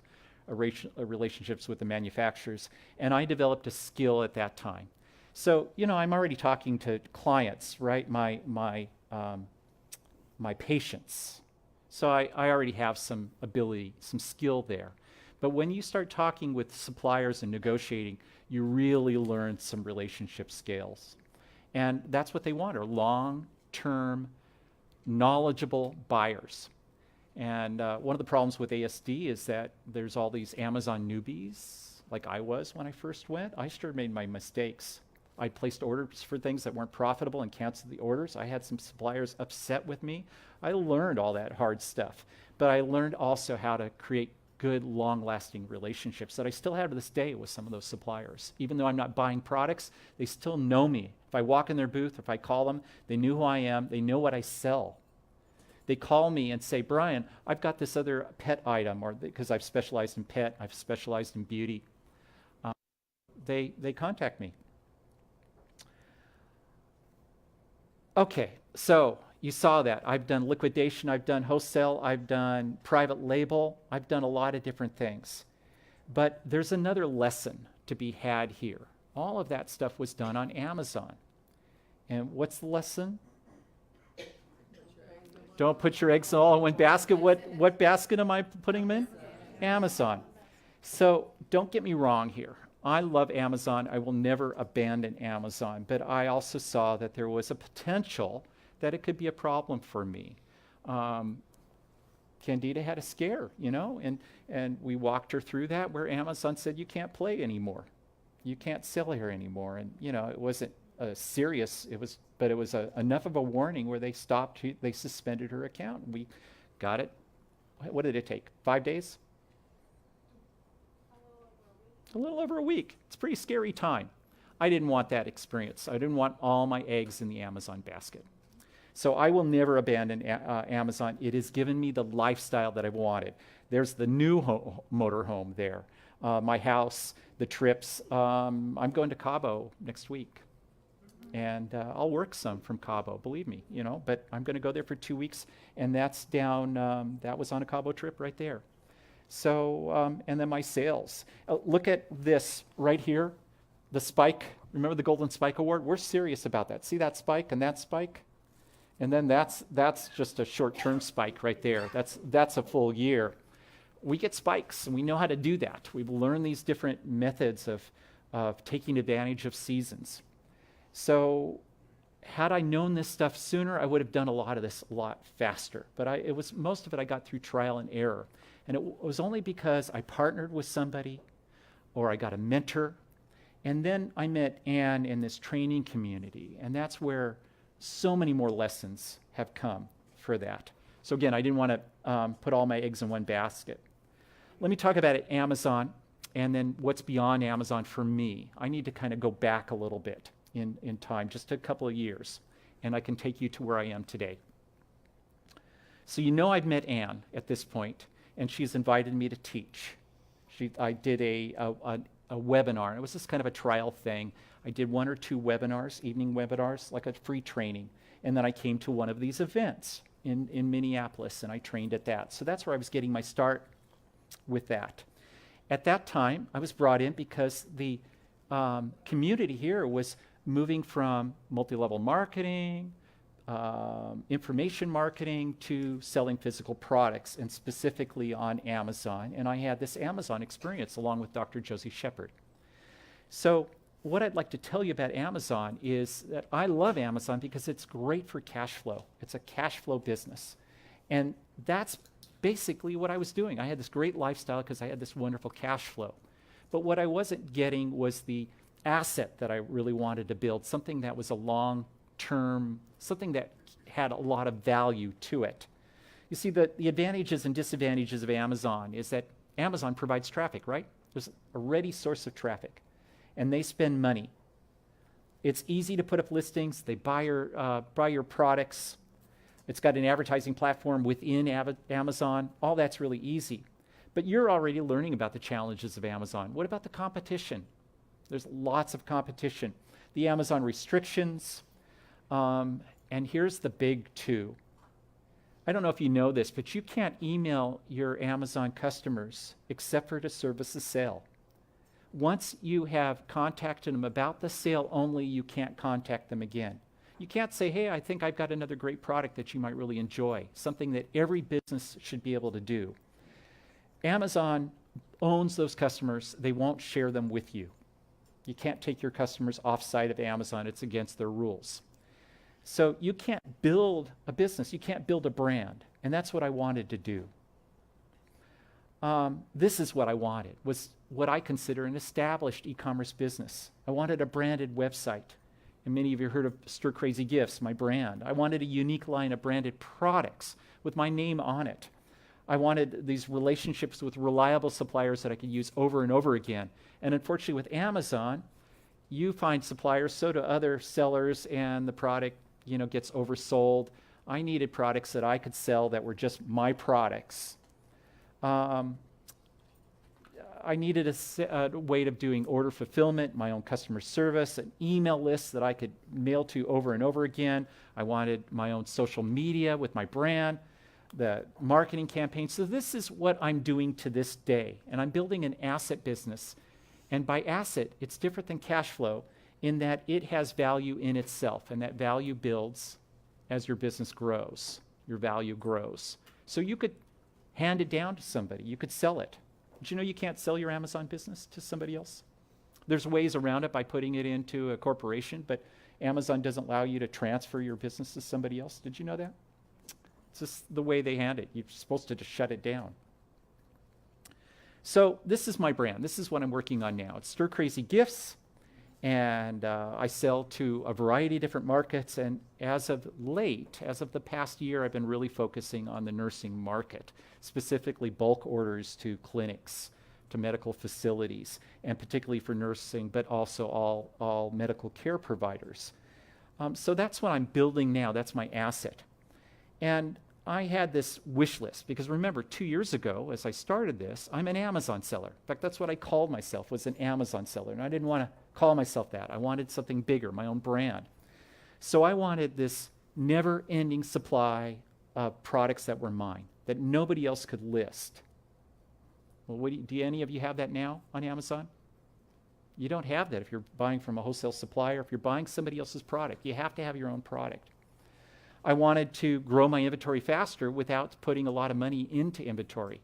Speaker 1: relationships with the manufacturers, and I developed a skill at that time. So, I'm already talking to clients, right? My patients. So I already have some ability, some skill there. But when you start talking with suppliers and negotiating, you really learn some relationship skills. And that's what they want, are long-term, knowledgeable buyers. And one of the problems with ASD is that there's all these Amazon newbies, like I was when I first went. I sure made my mistakes. I placed orders for things that weren't profitable and canceled the orders. I had some suppliers upset with me. I learned all that hard stuff, but I learned also how to create good, long-lasting relationships that I still have to this day with some of those suppliers. Even though I'm not buying products, they still know me. If I walk in their booth, if I call them, they know who I am, they know what I sell. They call me and say, Brian, I've got this other pet item, or because I've specialized in pet, I've specialized in beauty. They contact me. Okay, so you saw that. I've done liquidation, I've done wholesale, I've done private label, I've done a lot of different things. But there's another lesson to be had here. All of that stuff was done on Amazon. And what's the lesson? Don't put your eggs all in one basket. What basket am I putting them in? Amazon. So don't get me wrong here. I love Amazon. I will never abandon Amazon. But I also saw that there was a potential that it could be a problem for me. Candida had a scare, and we walked her through that where Amazon said, you can't play anymore. You can't sell here anymore. And, it wasn't serious. But it was enough of a warning where they suspended her account. We got it. What did it take? 5 days? A little over a week. It's a pretty scary time. I didn't want that experience. I didn't want all my eggs in the Amazon basket. So I will never abandon Amazon. It has given me the lifestyle that I wanted. There's the new motorhome there. My house, the trips. I'm going to Cabo next week. And I'll work some from Cabo, believe me, but I'm going to go there for 2 weeks. And that's down, that was on a Cabo trip right there. So, and then my sales. Look at this right here, the spike. Remember the Golden Spike Award? We're serious about that. See that spike and that spike? And then that's just a short-term spike right there. That's a full year. We get spikes, and we know how to do that. We've learned these different methods of taking advantage of seasons. So had I known this stuff sooner, I would have done a lot of this a lot faster. But most of it I got through trial and error. And it was only because I partnered with somebody or I got a mentor. And then I met Ann in this training community. And that's where so many more lessons have come for that. So again, I didn't want to put all my eggs in one basket. Let me talk about Amazon and then what's beyond Amazon for me. I need to kind of go back a little bit in time, just a couple of years, and I can take you to where I am today. So I've met Ann at this point, and she's invited me to teach. I did a webinar, and it was just kind of a trial thing. I did 1 or 2 webinars, evening webinars, like a free training, and then I came to one of these events in Minneapolis, and I trained at that. So that's where I was getting my start with that. At that time, I was brought in because the community here was moving from multi-level marketing, information marketing, to selling physical products, and specifically on Amazon. And I had this Amazon experience along with Dr. Josie Shepard. So what I'd like to tell you about Amazon is that I love Amazon because it's great for cash flow. It's a cash flow business. And that's basically what I was doing. I had this great lifestyle because I had this wonderful cash flow. But what I wasn't getting was the asset that I really wanted to build, something that was a long-term, something that had a lot of value to it. You see, the advantages and disadvantages of Amazon is that Amazon provides traffic, right? There's a ready source of traffic, and they spend money. It's easy to put up listings. They buy your products. It's got an advertising platform within Amazon. All that's really easy. But you're already learning about the challenges of Amazon. What about the competition? There's lots of competition. The Amazon restrictions, and here's the big 2. I don't know if you know this, but you can't email your Amazon customers except for to service a sale. Once you have contacted them about the sale only, you can't contact them again. You can't say, hey, I think I've got another great product that you might really enjoy, something that every business should be able to do. Amazon owns those customers. They won't share them with you. You can't take your customers off-site of Amazon. It's against their rules. So you can't build a business. You can't build a brand. And that's what I wanted to do. This is what I wanted, was what I consider an established e-commerce business. I wanted a branded website. And many of you heard of Stir Crazy Gifts, my brand. I wanted a unique line of branded products with my name on it. I wanted these relationships with reliable suppliers that I could use over and over again. And unfortunately with Amazon, you find suppliers, so do other sellers, and the product, gets oversold. I needed products that I could sell that were just my products. I needed a way of doing order fulfillment, my own customer service, an email list that I could mail to over and over again. I wanted my own social media with my brand, the marketing campaign. So this is what I'm doing to this day. And I'm building an asset business. And by asset, it's different than cash flow in that it has value in itself. And that value builds as your business grows. Your value grows. So you could hand it down to somebody. You could sell it. Did you know you can't sell your Amazon business to somebody else? There's ways around it by putting it into a corporation, but Amazon doesn't allow you to transfer your business to somebody else. Did you know that? It's just the way they hand it. You're supposed to just shut it down. So this is my brand. This is what I'm working on now. It's Stir Crazy Gifts, and I sell to a variety of different markets. And as of late, as of the past year, I've been really focusing on the nursing market, specifically bulk orders to clinics, to medical facilities, and particularly for nursing, but also all medical care providers. So that's what I'm building now. That's my asset. And I had this wish list because remember, 2 years ago, as I started this, I'm an Amazon seller. In fact, that's what I called myself, was an Amazon seller. And I didn't want to call myself that. I wanted something bigger, my own brand. So I wanted this never-ending supply of products that were mine, that nobody else could list. Well, do any of you have that now on Amazon? You don't have that if you're buying from a wholesale supplier. If you're buying somebody else's product, you have to have your own product. I wanted to grow my inventory faster without putting a lot of money into inventory.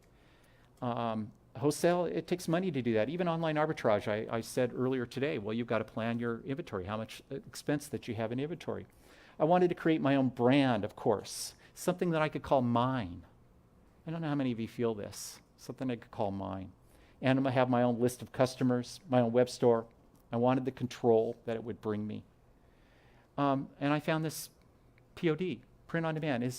Speaker 1: Wholesale, it takes money to do that. Even online arbitrage, I said earlier today, well, you've got to plan your inventory, how much expense that you have in inventory. I wanted to create my own brand, of course, something that I could call mine. I don't know how many of you feel this, something I could call mine. And I'm going to have my own list of customers, my own web store. I wanted the control that it would bring me. And I found this POD, print on demand.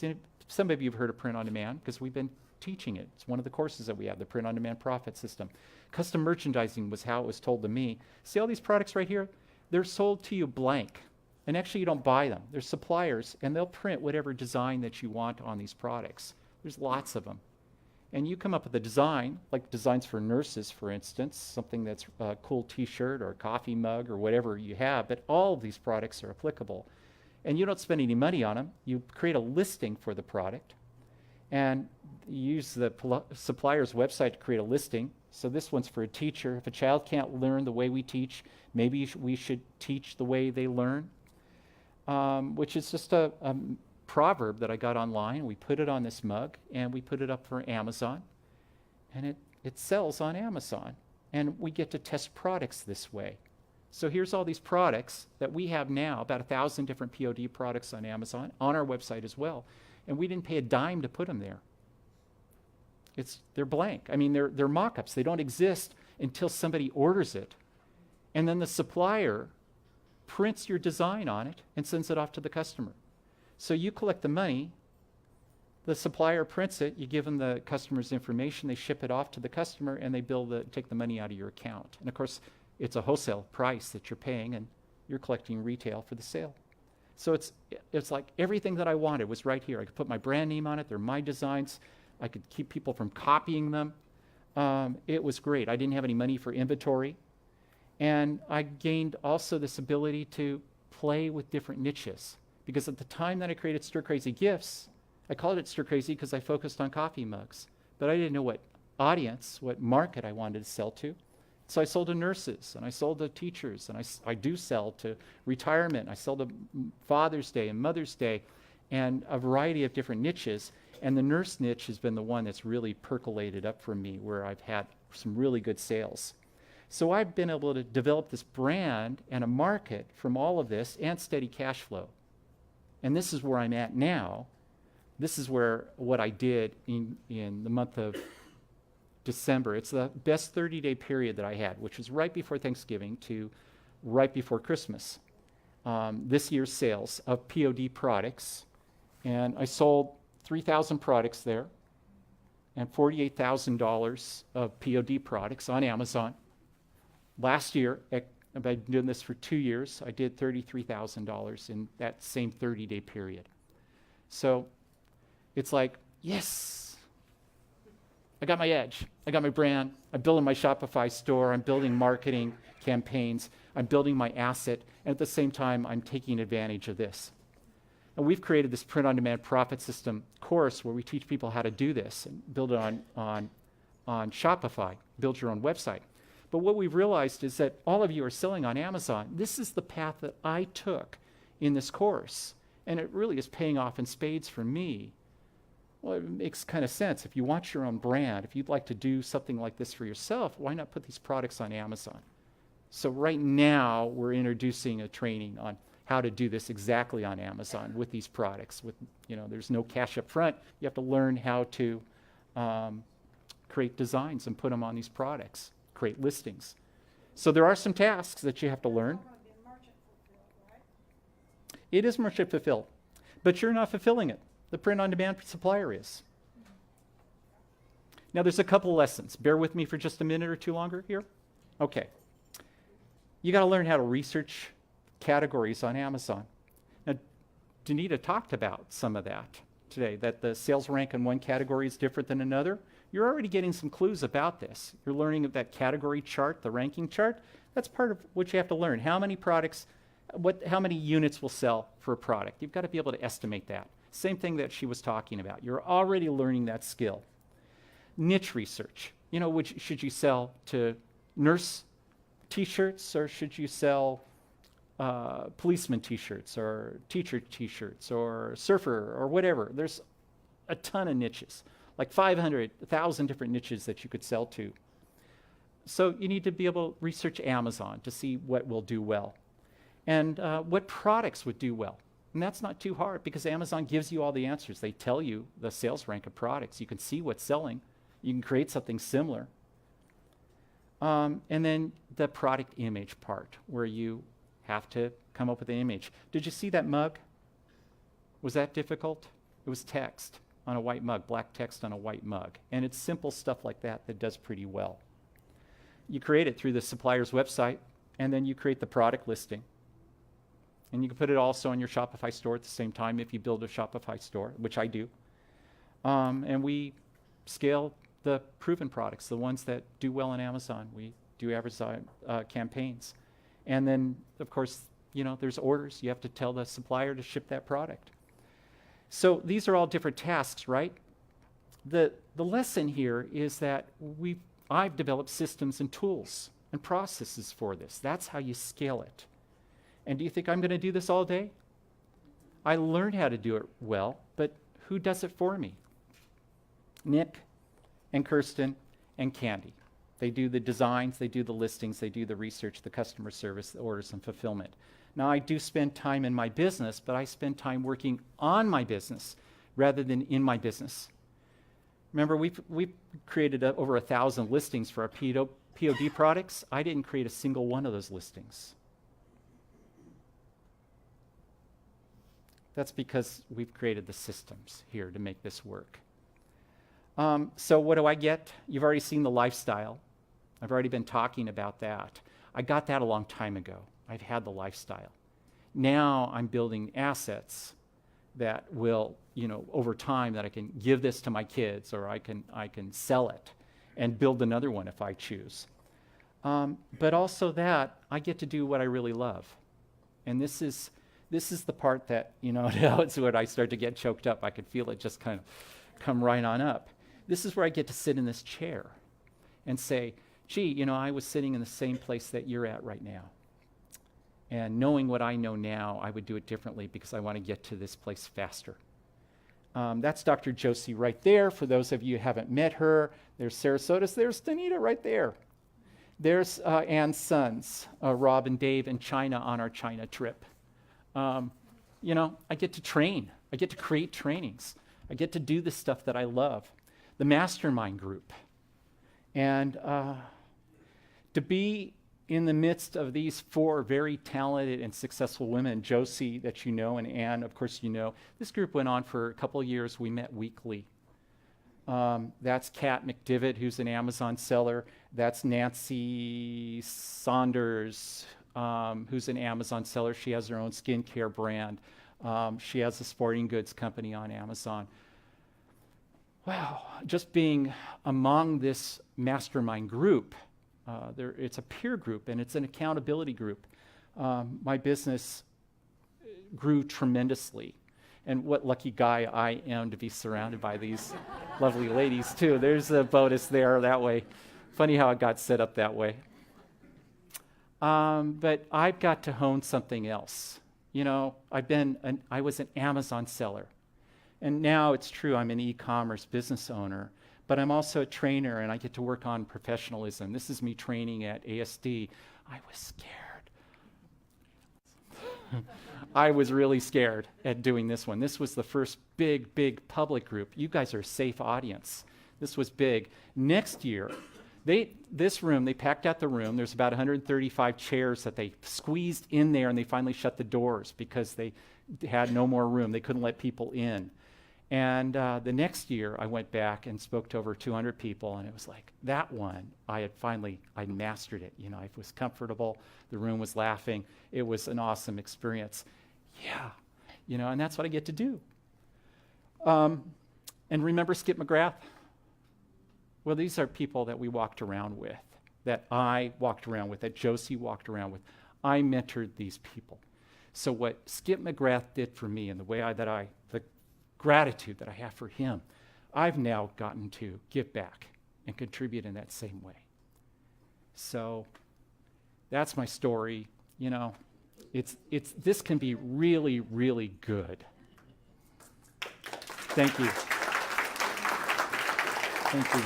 Speaker 1: Some of you have heard of print on demand because we've been teaching it. It's one of the courses that we have, the print on demand profit system. Custom merchandising was how it was told to me. See all these products right here? They're sold to you blank. And actually you don't buy them. They're suppliers and they'll print whatever design that you want on these products. There's lots of them. And you come up with a design, like designs for nurses, for instance, something that's a cool t-shirt or a coffee mug or whatever you have, but all of these products are applicable. And you don't spend any money on them. You create a listing for the product and you use the supplier's website to create a listing. So this one's for a teacher. If a child can't learn the way we teach, maybe we should teach the way they learn, which is just a proverb that I got online. We put it on this mug and we put it up for Amazon and it sells on Amazon and we get to test products this way. So here's all these products that we have now, about 1,000 different POD products on Amazon, on our website as well. And we didn't pay a dime to put them there. They're blank. I mean, they're mock-ups. They don't exist until somebody orders it. And then the supplier prints your design on it and sends it off to the customer. So you collect the money, the supplier prints it, you give them the customer's information, they ship it off to the customer, and they take the money out of your account. And of course, it's a wholesale price that you're paying, and you're collecting retail for the sale. So it's like everything that I wanted was right here. I could put my brand name on it. They're my designs. I could keep people from copying them. It was great. I didn't have any money for inventory. And I gained also this ability to play with different niches. Because at the time that I created Stir Crazy Gifts, I called it Stir Crazy because I focused on coffee mugs. But I didn't know what audience, what market I wanted to sell to. So I sold to nurses, and I sold to teachers, and I do sell to retirement. I sell to Father's Day and Mother's Day, and a variety of different niches. And the nurse niche has been the one that's really percolated up for me, where I've had some really good sales. So I've been able to develop this brand and a market from all of this and steady cash flow. And this is where I'm at now. This is what I did in the month of December. It's the best 30-day period that I had, which was right before Thanksgiving to right before Christmas. This year's sales of POD products, and I sold 3,000 products there and $48,000 of POD products on Amazon. Last year, I've been doing this for 2 years, I did $33,000 in that same 30-day period. So it's like, yes, I got my edge. I got my brand. I'm building my Shopify store. I'm building marketing campaigns. I'm building my asset. And at the same time, I'm taking advantage of this. And we've created this print-on-demand profit system course where we teach people how to do this and build it on Shopify, build your own website. But what we've realized is that all of you are selling on Amazon. This is the path that I took in this course. And it really is paying off in spades for me. Well, it makes kind of sense. If you want your own brand, if you'd like to do something like this for yourself, why not put these products on Amazon? So right now, we're introducing a training on how to do this exactly on Amazon with these products. With, there's no cash up front. You have to learn how to create designs and put them on these products, create listings. So there are some tasks that you have to learn. It is merchant fulfilled, but you're not fulfilling it. The print-on-demand supplier is. Now, there's a couple lessons. Bear with me for just a minute or two longer here. Okay. You got to learn how to research categories on Amazon. Now, Danita talked about some of that today, that the sales rank in one category is different than another. You're already getting some clues about this. You're learning of that category chart, the ranking chart. That's part of what you have to learn. How many products, how many units will sell for a product? You've got to be able to estimate that. Same thing that she was talking about. You're already learning that skill. Niche research. Should you sell to nurse t-shirts, or should you sell policeman t-shirts or teacher t-shirts or surfer or whatever? There's a ton of niches, like 500, 1,000 different niches that you could sell to. So you need to be able to research Amazon to see what will do well and what products would do well. And that's not too hard because Amazon gives you all the answers. They tell you the sales rank of products. You can see what's selling. You can create something similar. And then the product image part where you have to come up with an image. Did you see that mug? Was that difficult? It was text on a white mug, black text on a white mug. And it's simple stuff like that that does pretty well. You create it through the supplier's website, and then you create the product listing. And you can put it also on your Shopify store at the same time if you build a Shopify store, which I do. And we scale the proven products, the ones that do well on Amazon. We do advertising campaigns. And then, of course, there's orders. You have to tell the supplier to ship that product. So these are all different tasks, right? The lesson here is that I've developed systems and tools and processes for this. That's how you scale it. And do you think I'm going to do this all day? I learned how to do it well, but who does it for me? Nick and Kirsten and Candy. They do the designs, they do the listings, they do the research, the customer service, the orders, and fulfillment. Now, I do spend time in my business, but I spend time working on my business rather than in my business. Remember, we've created over 1,000 listings for our POD products. I didn't create a single one of those listings. That's because we've created the systems here to make this work. So what do I get? You've already seen the lifestyle. I've already been talking about that. I got that a long time ago. I've had the lifestyle. Now I'm building assets that will, over time, that I can give this to my kids, or I can sell it and build another one if I choose. But also that I get to do what I really love. And this is the part that, it's where I start to get choked up. I could feel it just kind of come right on up. This is where I get to sit in this chair and say, gee, I was sitting in the same place that you're at right now. And knowing what I know now, I would do it differently because I want to get to this place faster. That's Dr. Josie right there. For those of you who haven't met her, there's Sarasota. There's Danita right there. There's Ann's sons, Rob and Dave, in China on our China trip. I get to train. I get to create trainings. I get to do the stuff that I love. The mastermind group. And to be in the midst of these 4 very talented and successful women, Josie, that you know, and Ann, of course, this group went on for a couple of years. We met weekly. That's Kat McDivitt, who's an Amazon seller. That's Nancy Saunders, who's an Amazon seller. She has her own skincare brand. She has a sporting goods company on Amazon. wow, just being among this mastermind group, it's a peer group and it's an accountability group. My business grew tremendously. And what lucky guy I am to be surrounded by these lovely ladies, too. There's a bonus there that way. Funny how it got set up that way. But I've got to hone something else. You know, I was an Amazon seller. And now it's true, I'm an e-commerce business owner. But I'm also a trainer, and I get to work on professionalism. This is me training at ASD. I was scared. I was really scared at doing this one. This was the first big public group. You guys are a safe audience. This was big. Next year, they packed out the room. There's about 135 chairs that they squeezed in there, and they finally shut the doors because they had no more room. They couldn't let people in. And the next year, I went back and spoke to over 200 people, and it was like, that one, I mastered it. You know, I was comfortable. The room was laughing. It was an awesome experience. Yeah, you know, and that's what I get to do. And remember Skip McGrath? Well, these are people that we walked around with, that I walked around with, that Josie walked around with. I mentored these people. So what Skip McGrath did for me and the gratitude that I have for him, I've now gotten to give back and contribute in that same way. So that's my story. You know, this can be really, really good. Thank you. Thank you.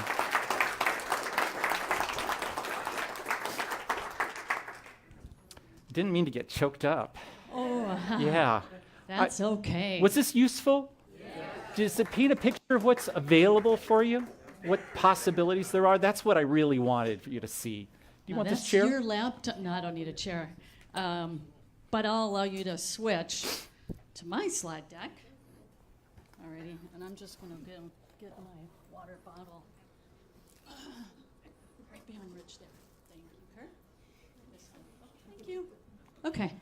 Speaker 1: Didn't mean to get choked up.
Speaker 2: Oh,
Speaker 1: Yeah.
Speaker 2: that's okay.
Speaker 1: Was this useful? Does it paint a picture of what's available for you? What possibilities there are? That's what I really wanted for you to see. Do you want this chair?
Speaker 2: That's your laptop. No, I don't need a chair. But I'll allow you to switch to my slide deck. Alrighty, and I'm just going to get my water bottle. Right behind Rich there. Thank you, Kurt. Thank you. Okay.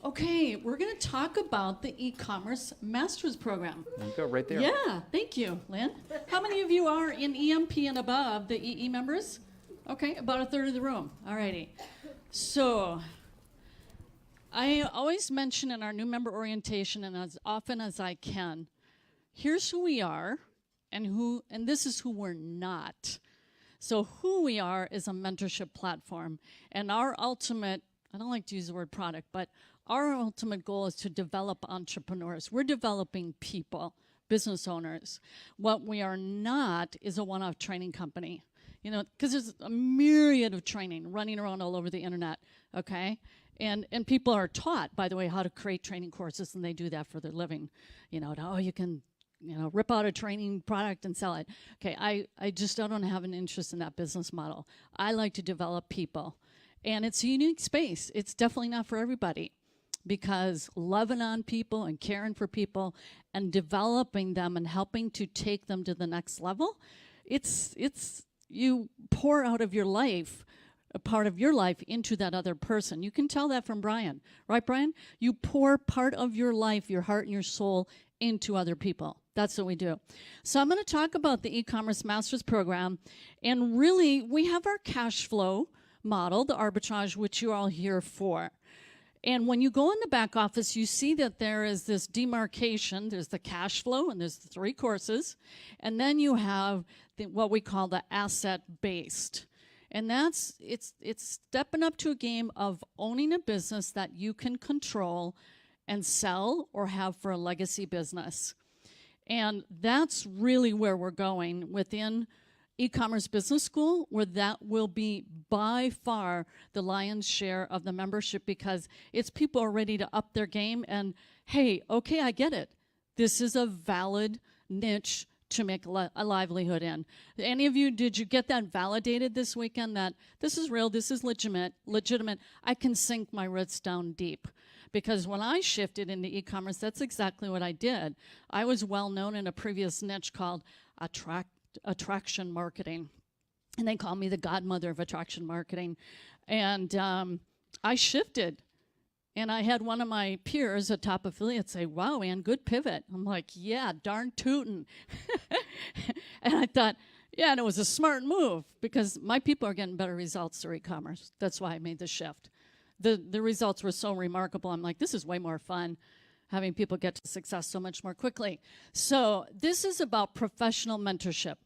Speaker 2: Okay, we're going to talk about the e-commerce master's program.
Speaker 1: There you go, right there.
Speaker 2: Yeah, thank you, Lynn. How many of you are in EMP and above, the EE members? Okay, about a third of the room. All righty. So I always mention in our new member orientation, and as often as I can, here's who we are and this is who we're not. So who we are is a mentorship platform, and our ultimate, I don't like to use the word product, but our ultimate goal is to develop entrepreneurs. We're developing people, business owners. What we are not is a one-off training company. You know, because there's a myriad of training running around all over the internet, okay? And people are taught, by the way, how to create training courses, and they do that for their living. You know, you can, rip out a training product and sell it. Okay, I just don't have an interest in that business model. I like to develop people. And it's a unique space. It's definitely not for everybody, because loving on people and caring for people and developing them and helping to take them to the next level, it's you pour out of your life, a part of your life into that other person. You can tell that from Brian, right, Brian? You pour part of your life, your heart and your soul into other people. That's what we do. So I'm going to talk about the e-commerce master's program, and really we have our cash flow model, the arbitrage, which you're all here for. And when you go in the back office, you see that there is this demarcation. There's the cash flow, and there's the 3 courses. And then you have what we call the asset-based. And it's stepping up to a game of owning a business that you can control and sell or have for a legacy business. And that's really where we're going within e-commerce business school, where that will be by far the lion's share of the membership, because it's people are ready to up their game and, hey, okay, I get it. This is a valid niche to make a livelihood in. Any of you, did you get that validated this weekend, that this is real, this is legitimate, I can sink my roots down deep? Because when I shifted into e-commerce, that's exactly what I did. I was well known in a previous niche called attraction marketing, and they call me the godmother of attraction marketing. And I shifted, And I had one of my peers, a top affiliate, say, wow, Ann, good pivot. I'm like, yeah, darn tootin'. And I thought, yeah, and it was a smart move because my people are getting better results through e-commerce. That's why I made the shift. The results were so remarkable. I'm like, this is way more fun, having people get to success so much more quickly. So this is about professional mentorship.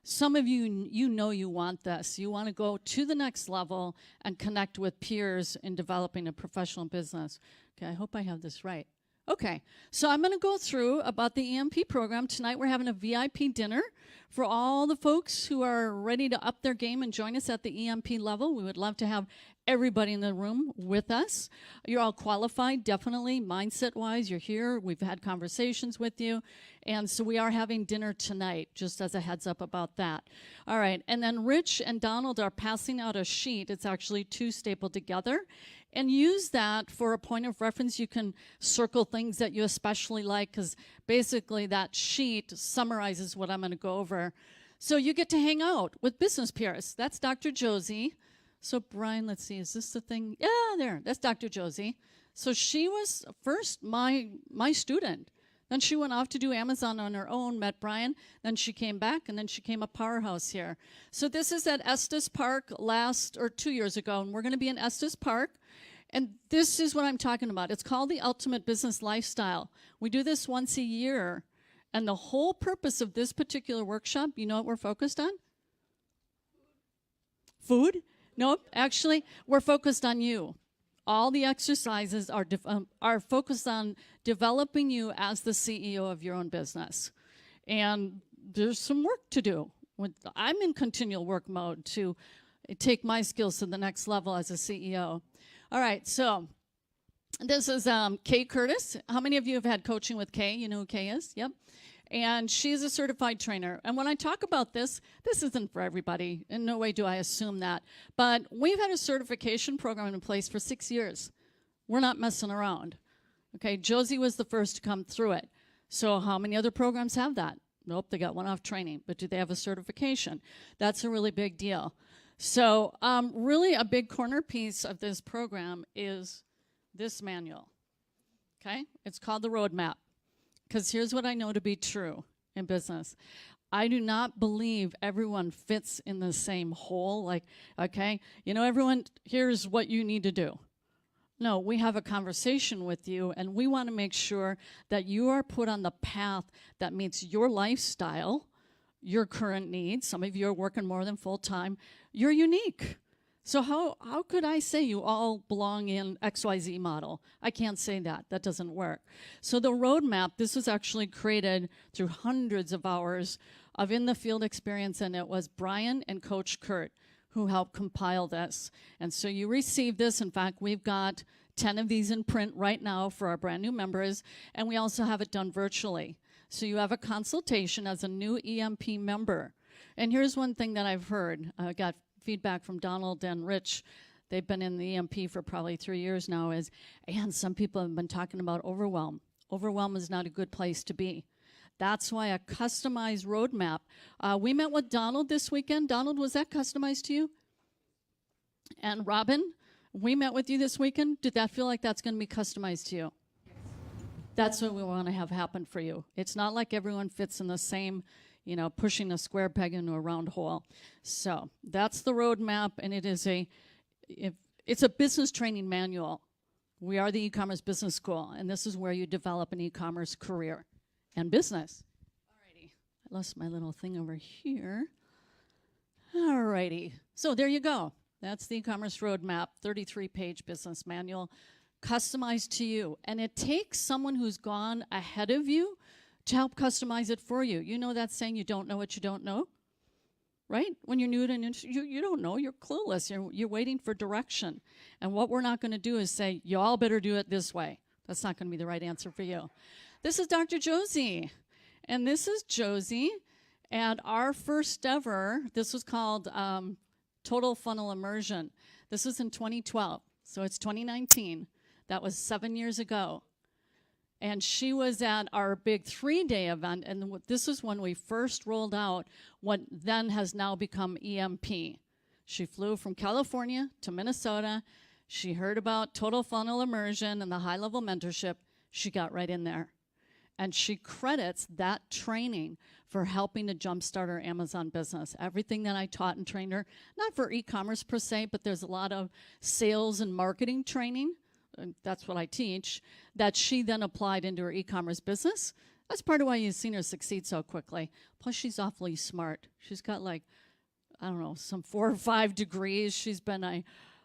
Speaker 2: Some of you, you know you want this. You want to go to the next level and connect with peers in developing a professional business. Okay, I hope I have this right. Okay, so I'm going to go through about the EMP program. Tonight we're having a VIP dinner for all the folks who are ready to up their game and join us at the EMP level. We would love to have everybody in the room with us. You're all qualified, definitely, mindset-wise. You're here. We've had conversations with you. And so we are having dinner tonight, just as a heads up about that. All right, and then Rich and Donald are passing out a sheet. It's actually two stapled together. And use that for a point of reference. You can circle things that you especially like, because basically that sheet summarizes what I'm going to go over. So you get to hang out with business peers. That's Dr. Josie. So Brian, let's see, is this the thing? Yeah, there, that's Dr. Josie. So she was first my student. Then she went off to do Amazon on her own, met Brian. Then she came back, and then she came a powerhouse here. So this is at Estes Park 2 years ago, and we're going to be in Estes Park. And this is what I'm talking about. It's called the Ultimate Business Lifestyle. We do this once a year. And the whole purpose of this particular workshop, you know what we're focused on? Food? Nope. Actually, we're focused on you. All the exercises are focused on developing you as the CEO of your own business. And there's some work to do. I'm in continual work mode to take my skills to the next level as a CEO. All right, so this is Kay Curtis. How many of you have had coaching with Kay? You know who Kay is? Yep. And she's a certified trainer. And when I talk about this, this isn't for everybody. In no way do I assume that. But we've had a certification program in place for 6 years. We're not messing around. Okay, Josie was the first to come through it. So how many other programs have that? Nope, they got one-off training. But do they have a certification? That's a really big deal. So really a big corner piece of this program is this manual. Okay, it's called the roadmap. Because here's what I know to be true in business. I do not believe everyone fits in the same hole. Like, okay, you know, everyone, here's what you need to do. No, we have a conversation with you, and we want to make sure that you are put on the path that meets your lifestyle, your current needs. Some of you are working more than full-time. You're unique. So how could I say you all belong in XYZ model? I can't say that. That doesn't work. So the roadmap, this was actually created through hundreds of hours of in-the-field experience, and it was Brian and Coach Kurt who helped compile this. And so you receive this. In fact, we've got 10 of these in print right now for our brand new members, and we also have it done virtually. So you have a consultation as a new EMP member. And here's one thing that I've heard. I got feedback from Donald and Rich. They've been in the EMP for probably 3 years now, and some people have been talking about overwhelm. Overwhelm is not a good place to be. That's why a customized roadmap. We met with Donald this weekend. Donald, was that customized to you? And Robin, we met with you this weekend. Did that feel like that's going to be customized to you? That's what we want to have happen for you. It's not like everyone fits in the same, you know, pushing a square peg into a round hole. So that's the roadmap, and it's a business training manual. We are the e-commerce business school, and this is where you develop an e-commerce career and business. Alrighty, I lost my little thing over here. Alrighty, so there you go. That's the e-commerce roadmap, 33-page business manual, customized to you. And it takes someone who's gone ahead of you to help customize it for you. You know that saying, you don't know what you don't know? Right? When you're new to an industry, you don't know, you're clueless, you're waiting for direction. And what we're not going to do is say, you all better do it this way. That's not going to be the right answer for you. This is Dr. Josie, and this is Josie, and our first ever, this was called Total Funnel Immersion. This was in 2012, so it's 2019. That was 7 years ago. And she was at our big 3-day event, and this is when we first rolled out what then has now become EMP. She flew from California to Minnesota. She heard about total funnel immersion and the high-level mentorship. She got right in there. And she credits that training for helping to jumpstart her Amazon business. Everything that I taught and trained her, not for e-commerce per se, but there's a lot of sales and marketing training, and that's what I teach, that she then applied into her e-commerce business. That's part of why you've seen her succeed so quickly. Plus, she's awfully smart. She's got like, I don't know, some 4 or 5 degrees. She's been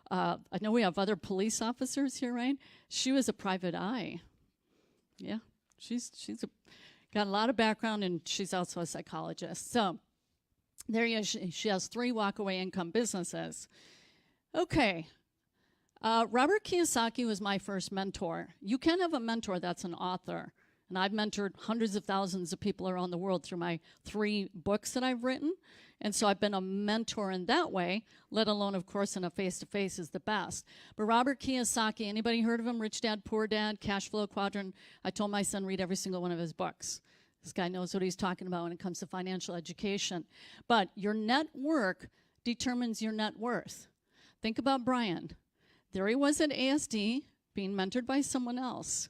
Speaker 2: I know we have other police officers here, right? She was a private eye. Yeah. She's got a lot of background, and she's also a psychologist. So there you go. She has 3 walkaway income businesses. Okay. Robert Kiyosaki was my first mentor. You can have a mentor that's an author. And I've mentored hundreds of thousands of people around the world through my 3 books that I've written. And so I've been a mentor in that way, let alone, of course, in a face-to-face is the best. But Robert Kiyosaki, anybody heard of him? Rich Dad, Poor Dad, Cash Flow Quadrant. I told my son read every single one of his books. This guy knows what he's talking about when it comes to financial education. But your network determines your net worth. Think about Brian. There he was at ASD being mentored by someone else.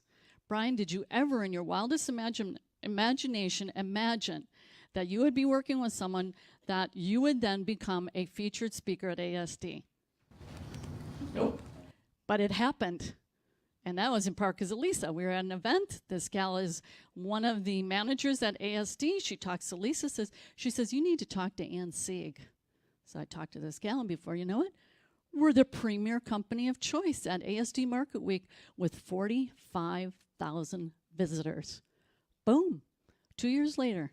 Speaker 2: Brian, did you ever in your wildest imagination imagine that you would be working with someone that you would then become a featured speaker at ASD? Nope. But it happened. And that was in part because of Lisa. We were at an event. This gal is one of the managers at ASD. She talks to Lisa. She says, you need to talk to Ann Sieg. So I talked to this gal, and before you know it, we're the premier company of choice at ASD Market Week with 45,000 visitors. Boom. 2 years later.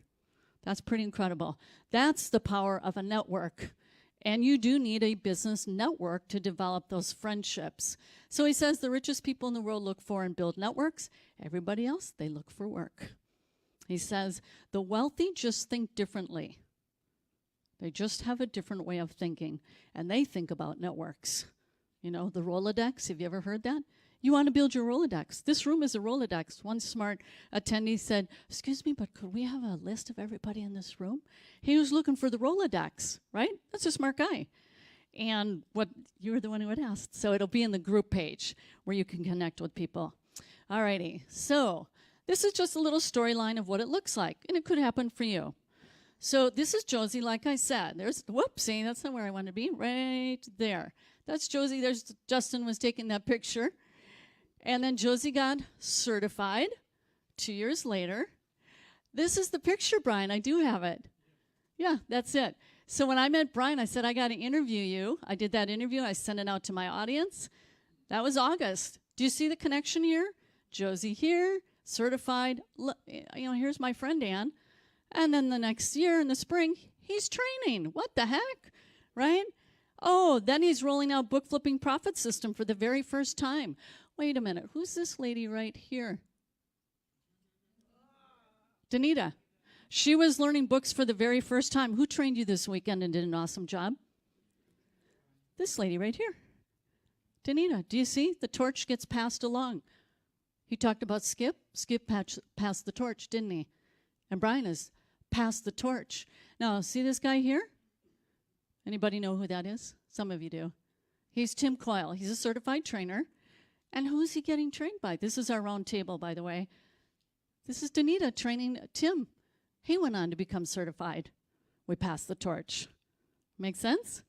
Speaker 2: That's pretty incredible. That's the power of a network. And you do need a business network to develop those friendships. So he says the richest people in the world look for and build networks. Everybody else, they look for work. He says the wealthy just think differently. They just have a different way of thinking. And they think about networks. You know, the Rolodex, have you ever heard that? You want to build your Rolodex. This room is a Rolodex. One smart attendee said, excuse me, but could we have a list of everybody in this room? He was looking for the Rolodex, right? That's a smart guy. And what you were the one who had asked. So it'll be in the group page where you can connect with people. All righty. So this is just a little storyline of what it looks like. And it could happen for you. So this is Josie, like I said. There's, whoopsie, that's not where I want to be. Right there. That's Josie. There's Justin was taking that picture. And then Josie got certified 2 years later. This is the picture, Brian. I do have it. Yeah, that's it. So when I met Brian, I said, I got to interview you. I did that interview. I sent it out to my audience. That was August. Do you see the connection here? Josie here, certified. You know, here's my friend Ann. And then the next year in the spring, he's training. What the heck, right? Oh, then he's rolling out book flipping profit system for the very first time. Wait a minute, who's this lady right here? Danita. She was learning books for the very first time. Who trained you this weekend and did an awesome job? This lady right here. Danita, do you see? The torch gets passed along. He talked about Skip. Skip passed the torch, didn't he? And Brian has passed the torch. Now, see this guy here? Anybody know who that is? Some of you do. He's Tim Coyle. He's a certified trainer. And who's he getting trained by? This is our round table, by the way. This is Danita training Tim. He went on to become certified. We passed the torch. Make sense?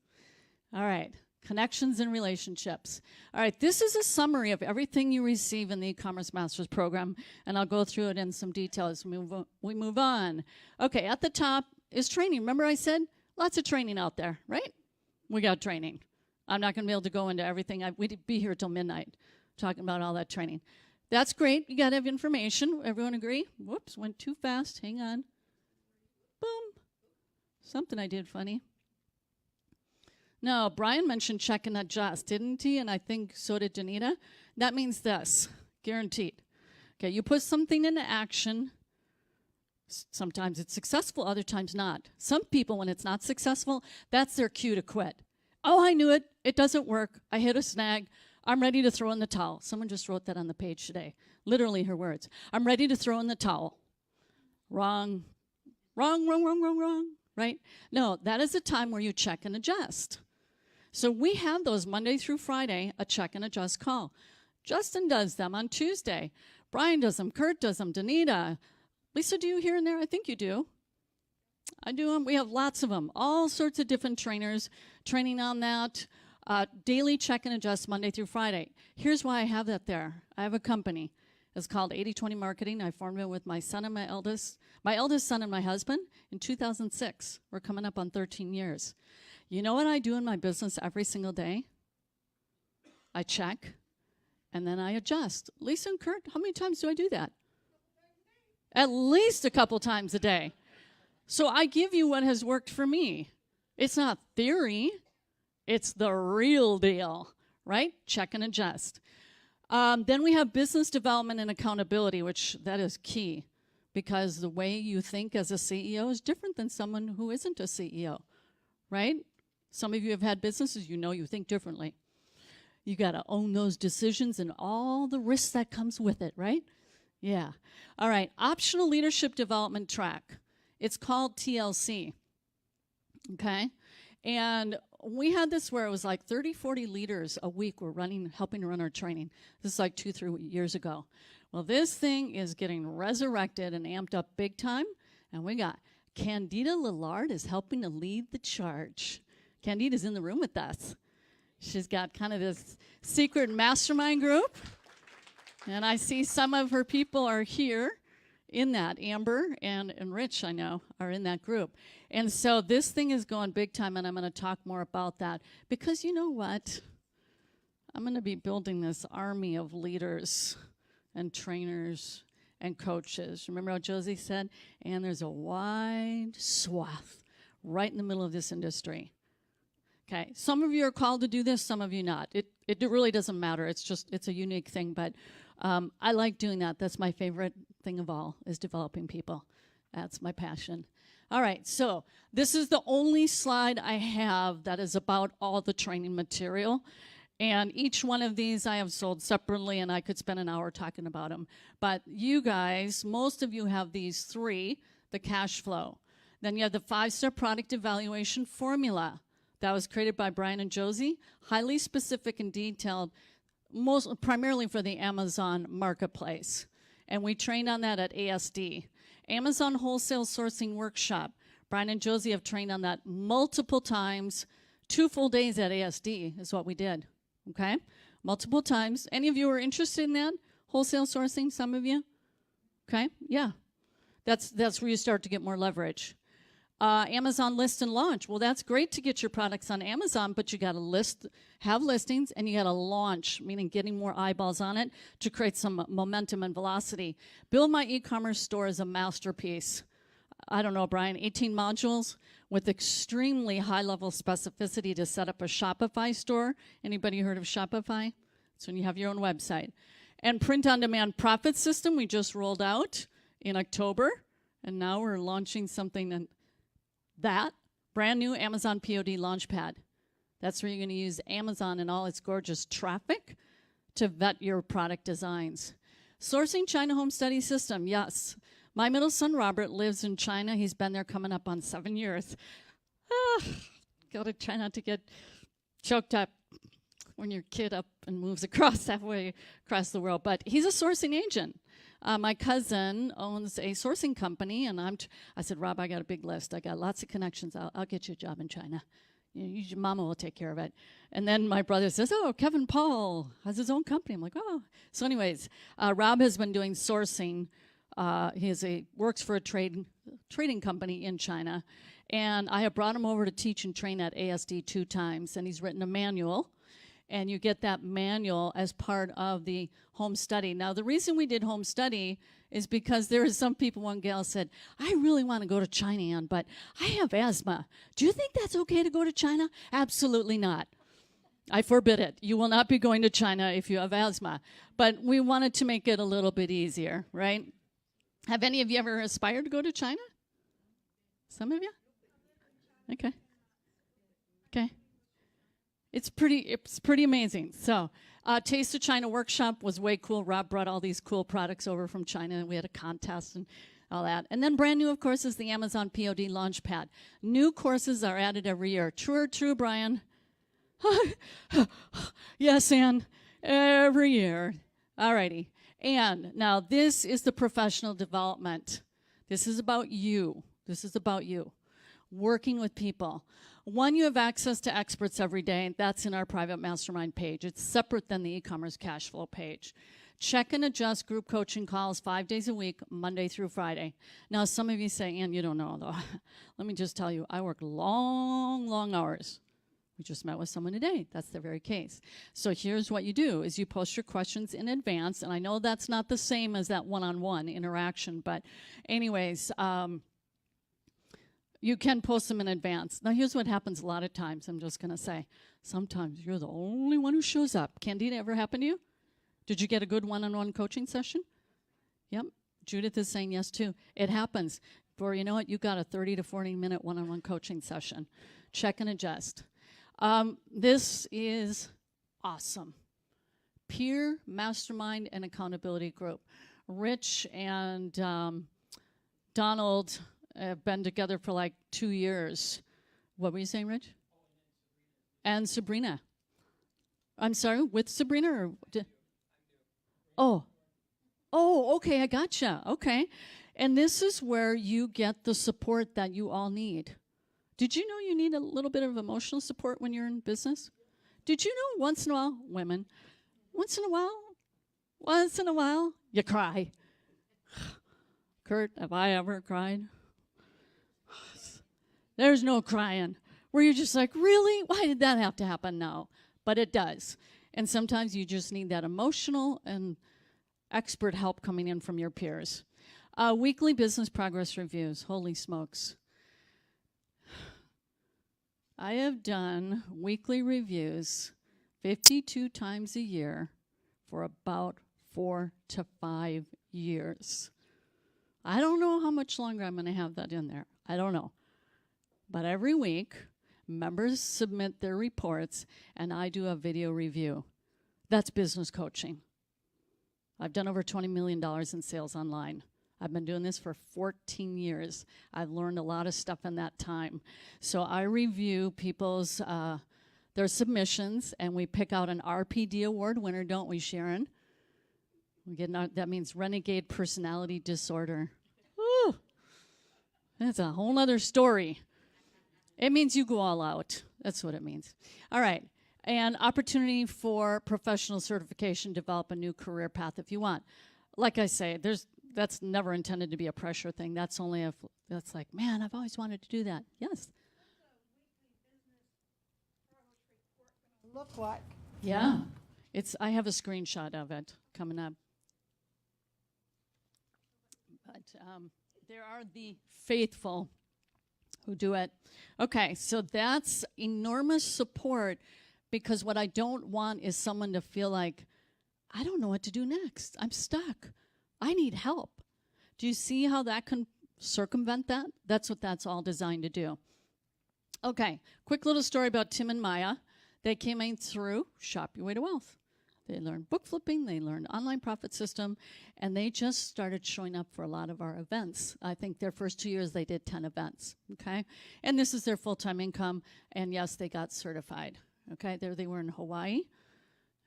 Speaker 2: All right. Connections and relationships. All right. This is a summary of everything you receive in the e-commerce master's program, and I'll go through it in some detail as we move on. Okay. At the top is training. Remember I said lots of training out there, right? We got training. I'm not going to be able to go into everything. We'd be here till midnight talking about all that training. That's great. You got to have information. Everyone agree? Whoops, went too fast. Hang on. Boom. Something I did funny. No, Brian mentioned check and adjust, didn't he? And I think so did Danita. That means this, guaranteed. Okay, you put something into action. Sometimes it's successful, other times not. Some people, when it's not successful, that's their cue to quit. Oh, I knew it. It doesn't work. I hit a snag. I'm ready to throw in the towel. Someone just wrote that on the page today. Literally her words. I'm ready to throw in the towel. Wrong. Wrong, wrong, wrong, wrong, wrong. Right? No, that is a time where you check and adjust. So we have those Monday through Friday, a check and adjust call. Justin does them on Tuesday. Brian does them. Kurt does them. Danita. Lisa, do you here and there? I think you do. I do them. We have lots of them. All sorts of different trainers training on that. Daily check and adjust Monday through Friday. Here's why I have that there. I have a company. It's called 80/20 Marketing. I formed it with my son and my eldest son and my husband in 2006. We're coming up on 13 years. You know what I do in my business every single day? I check, and then I adjust. Lisa and Kurt, how many times do I do that? At least a couple times a day. So I give you what has worked for me. It's not theory. It's the real deal, right? Check and adjust. Then we have business development and accountability, which that is key, because the way you think as a CEO is different than someone who isn't a CEO, right? Some of you have had businesses, you know you think differently. You got to own those decisions and all the risks that comes with it, right? Yeah. All right, optional leadership development track. It's called TLC, okay? And we had this where it was like 30, 40 leaders a week were helping to run our training. This is like 2-3 years ago. Well, this thing is getting resurrected and amped up big time. And we got Candida Lillard is helping to lead the charge. Candida's in the room with us. She's got kind of this secret mastermind group. And I see some of her people are here in that. Amber and Rich, I know, are in that group. And so this thing is going big time, and I'm going to talk more about that. Because you know what? I'm going to be building this army of leaders and trainers and coaches. Remember how Josie said? And there's a wide swath right in the middle of this industry. Okay, some of you are called to do this, some of you not. It really doesn't matter. It's a unique thing, but I like doing that. That's my favorite thing of all, is developing people. That's my passion. All right, so this is the only slide I have that is about all the training material. And each one of these I have sold separately, and I could spend an hour talking about them. But you guys, most of you have these three, the cash flow. Then you have the 5-step product evaluation formula. That was created by Brian and Josie, highly specific and detailed, primarily for the Amazon marketplace. And we trained on that at ASD. Amazon Wholesale Sourcing Workshop. Brian and Josie have trained on that multiple times. 2 full days at ASD is what we did, okay? Multiple times. Any of you are interested in that? Wholesale sourcing, some of you? Okay, yeah. That's where you start to get more leverage. Amazon list and launch. Well, that's great to get your products on Amazon, but you got to have listings, and you got to launch, meaning getting more eyeballs on it to create some momentum and velocity. Build My e-commerce store is a masterpiece. I don't know, Brian, 18 modules with extremely high-level specificity to set up a Shopify store. Anybody heard of Shopify? It's when you have your own website. And print-on-demand profit system we just rolled out in October, and now we're launching something that brand new Amazon POD Launchpad. That's where you're going to use Amazon and all its gorgeous traffic to vet your product designs. Sourcing China Home Study System, yes. My middle son, Robert, lives in China. He's been there coming up on 7 years. Got to try not to get choked up when your kid up and moves halfway across the world. But he's a sourcing agent. My cousin owns a sourcing company, and I said, Rob, I got a big list. I got lots of connections. I'll get you a job in China. Your mama will take care of it. And then my brother says, oh, Kevin Paul has his own company. I'm like, oh. So anyways, Rob has been doing sourcing. He works for a trading company in China. And I have brought him over to teach and train at ASD 2 times, and he's written a manual. And you get that manual as part of the home study. Now, the reason we did home study is because there are some people, one gal said, I really want to go to China, but I have asthma. Do you think that's okay to go to China? Absolutely not. I forbid it. You will not be going to China if you have asthma. But we wanted to make it a little bit easier, right? Have any of you ever aspired to go to China? Some of you? Okay. Okay. It's pretty amazing. So, Taste of China workshop was way cool. Rob brought all these cool products over from China, and we had a contest and all that. And then brand new, of course, is the Amazon POD Launchpad. New courses are added every year. True or true, Brian? Yes, Ann, every year. All righty. And now this is the professional development. This is about you. This is about you. Working with people. One, you have access to experts every day. That's in our private mastermind page. It's separate than the e-commerce cash flow page. Check and adjust group coaching calls 5 days a week, Monday through Friday. Now, some of you say, Ann, you don't know, though. Let me just tell you, I work long, long hours. We just met with someone today. That's the very case. So here's what you do, is you post your questions in advance. And I know that's not the same as that one-on-one interaction. But anyways, you can post them in advance. Now, here's what happens a lot of times. I'm just going to say, sometimes you're the only one who shows up. Candida, ever happen to you? Did you get a good one-on-one coaching session? Yep. Judith is saying yes, too. It happens. Or you know what? You got a 30 to 40-minute one-on-one coaching session. Check and adjust. This is awesome. Peer mastermind and accountability group. Rich and Donald have been together for like 2 years. What were you saying, Rich? And Sabrina. I'm sorry, with Sabrina? Or Oh, okay, I gotcha. Okay. And this is where you get the support that you all need. Did you know you need a little bit of emotional support when you're in business? Did you know once in a while, women, once in a while, you cry? Kurt, have I ever cried? There's no crying. Where you're just like, really? Why did that have to happen now? But it does. And sometimes you just need that emotional and expert help coming in from your peers. Weekly business progress reviews. Holy smokes. I have done weekly reviews 52 times a year for about 4 to 5 years. I don't know how much longer I'm going to have that in there. I don't know. But every week, members submit their reports, and I do a video review. That's business coaching. I've done over $20 million in sales online. I've been doing this for 14 years. I've learned a lot of stuff in that time. So I review people's their submissions, and we pick out an RPD award winner, don't we, Sharon? That means renegade personality disorder. Woo! That's a whole other story. It means you go all out. That's what it means. All right. And opportunity for professional certification, develop a new career path if you want. Like I say, that's never intended to be a pressure thing. That's only if that's like, man, I've always wanted to do that. Yes.
Speaker 4: Look like.
Speaker 2: Yeah. I have a screenshot of it coming up. But there are the faithful who do it. Okay, so that's enormous support, because what I don't want is someone to feel like, I don't know what to do next. I'm stuck. I need help. Do you see how that can circumvent that? That's what that's all designed to do. Okay, quick little story about Tim and Maya. They came in through Shop Your Way to Wealth. They learned book flipping, they learned online profit system, and they just started showing up for a lot of our events. I think their first 2 years they did 10 events, okay? And this is their full-time income, and yes, they got certified, okay? There they were in Hawaii,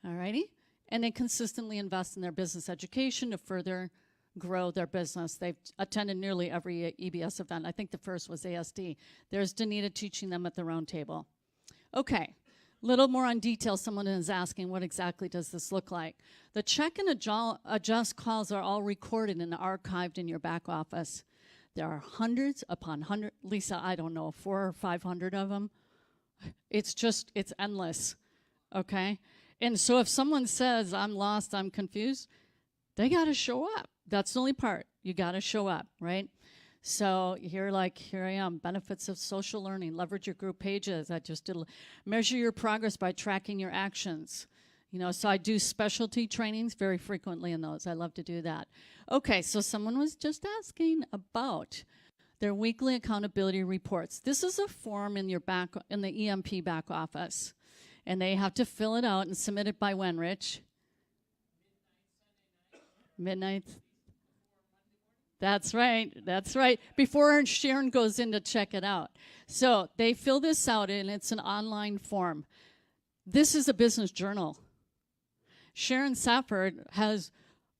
Speaker 2: all righty? And they consistently invest in their business education to further grow their business. They've attended nearly every EBS event. I think the first was ASD. There's Danita teaching them at the round table. Okay. Little more on detail, someone is asking, what exactly does this look like? The check and adjust calls are all recorded and archived in your back office. There are hundreds upon hundreds. Lisa, I don't know, 400 or 500 of them. It's endless, okay? And so if someone says, I'm lost, I'm confused, they got to show up. That's the only part. You got to show up, right? So here I am, benefits of social learning, leverage your group pages. I just did measure your progress by tracking your actions. So I do specialty trainings very frequently in those. I love to do that. Okay, so someone was just asking about their weekly accountability reports. This is a form in the EMP back office, and they have to fill it out and submit it by when, Rich? Midnight. That's right. Before Sharon goes in to check it out. So they fill this out, and it's an online form. This is a business journal. Sharon Safford has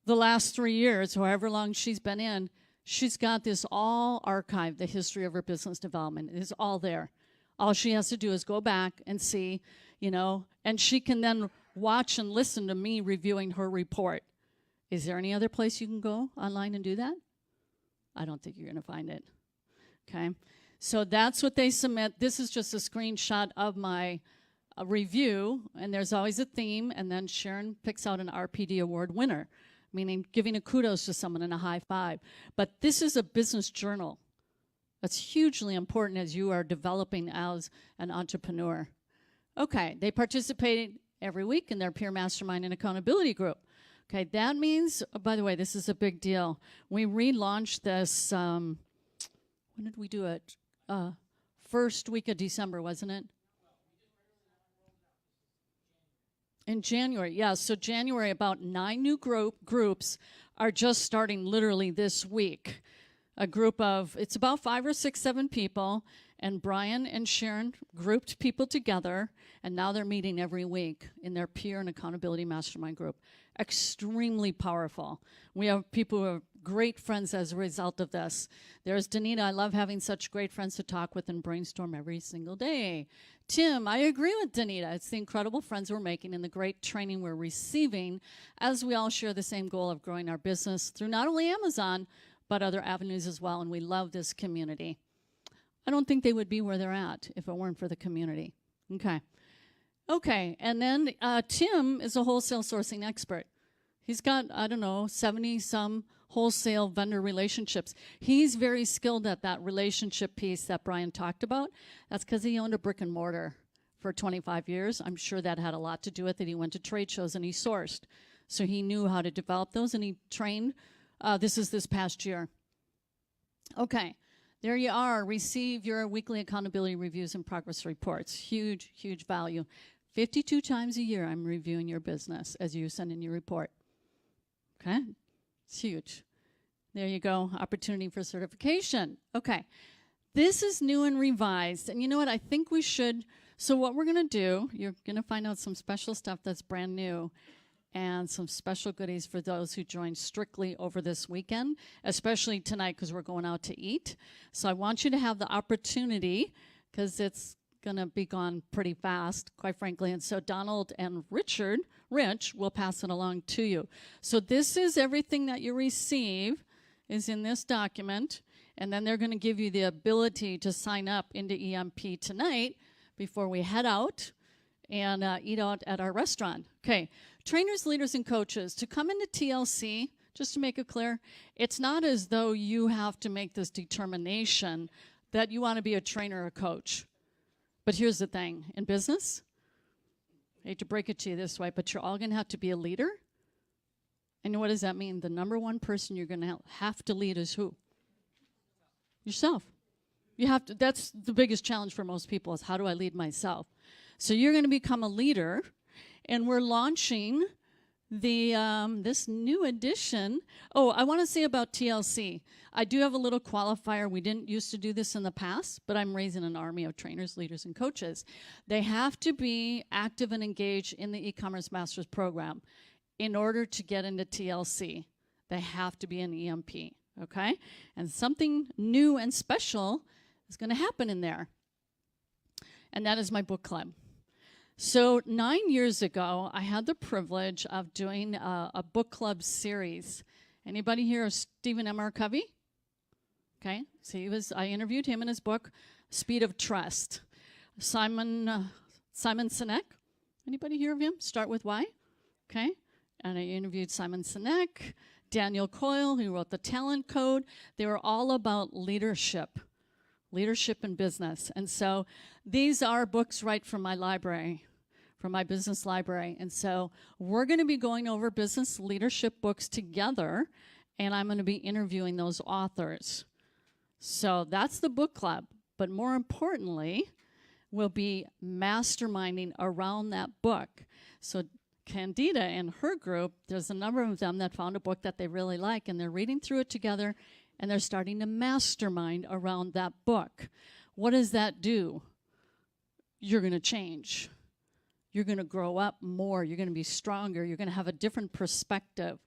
Speaker 2: the last 3 years, however long she's been in, she's got this all archived, the history of her business development. It is all there. All she has to do is go back and see, and she can then watch and listen to me reviewing her report. Is there any other place you can go online and do that? I don't think you're going to find it. Okay? So that's what they submit. This is just a screenshot of my review, and there's always a theme, and then Sharon picks out an RPD award winner, meaning giving a kudos to someone and a high five. But this is a business journal. That's hugely important as you are developing as an entrepreneur. Okay, they participate every week in their peer mastermind and accountability group. Okay, that means, by the way, this is a big deal. We relaunched this, when did we do it? First week of December, wasn't it? In January, yeah. So January, about 9 new groups are just starting literally this week. A group of, it's about 5 or 6, 7 people, and Brian and Sharon grouped people together, and now they're meeting every week in their peer and accountability mastermind group. Extremely powerful. We have people who are great friends as a result of this. There's Danita. I love having such great friends to talk with and brainstorm every single day. Tim, I agree with Danita. It's the incredible friends we're making and the great training we're receiving as we all share the same goal of growing our business through not only Amazon, but other avenues as well, and we love this community. I don't think they would be where they're at if it weren't for the community. Okay, and then Tim is a wholesale sourcing expert. He's got, 70-some wholesale vendor relationships. He's very skilled at that relationship piece that Brian talked about. That's because he owned a brick and mortar for 25 years. I'm sure that had a lot to do with it. He went to trade shows and he sourced. So he knew how to develop those, and he trained. This is this past year. Okay, there you are. Receive your weekly accountability reviews and progress reports. Huge, huge value. 52 times a year I'm reviewing your business as you send in your report. Okay, it's huge. There you go, opportunity for certification. Okay, this is new and revised. And you know what, I think we should, so what we're gonna do, you're gonna find out some special stuff that's brand new and some special goodies for those who joined strictly over this weekend, especially tonight because we're going out to eat. So I want you to have the opportunity, because it's going to be gone pretty fast, quite frankly. And so Donald and Rich will pass it along to you. So this is everything that you receive is in this document. And then they're going to give you the ability to sign up into EMP tonight before we head out and eat out at our restaurant. Okay, trainers, leaders, and coaches, to come into TLC, just to make it clear, it's not as though you have to make this determination that you want to be a trainer or a coach. But here's the thing, in business, I hate to break it to you this way, but you're all going to have to be a leader. And what does that mean? The number one person you're going to have to lead is who? Yourself. You have to. That's the biggest challenge for most people, is how do I lead myself? So you're going to become a leader, and we're launching the this new edition. Oh, I want to say about TLC. I do have a little qualifier. We didn't used to do this in the past, but I'm raising an army of trainers, leaders, and coaches. They have to be active and engaged in the e-commerce masters program in order to get into TLC. They have to be an EMP, okay? And something new and special is going to happen in there, and that is my book club. So 9 years ago, I had the privilege of doing a book club series. Anybody here of Stephen M. R. Covey? Okay, so I interviewed him in his book, Speed of Trust. Simon Sinek. Anybody hear of him? Start with Y. Okay, and I interviewed Simon Sinek, Daniel Coyle, who wrote the Talent Code. They were all about leadership in business. And so these are books right from my library, from my business library. And so we're going to be going over business leadership books together, and I'm going to be interviewing those authors. So that's the book club. But more importantly, we'll be masterminding around that book. So Candida and her group, there's a number of them that found a book that they really like, and they're reading through it together, and they're starting to mastermind around that book. What does that do? You're going to change. You're going to grow up more. You're going to be stronger. You're going to have a different perspective.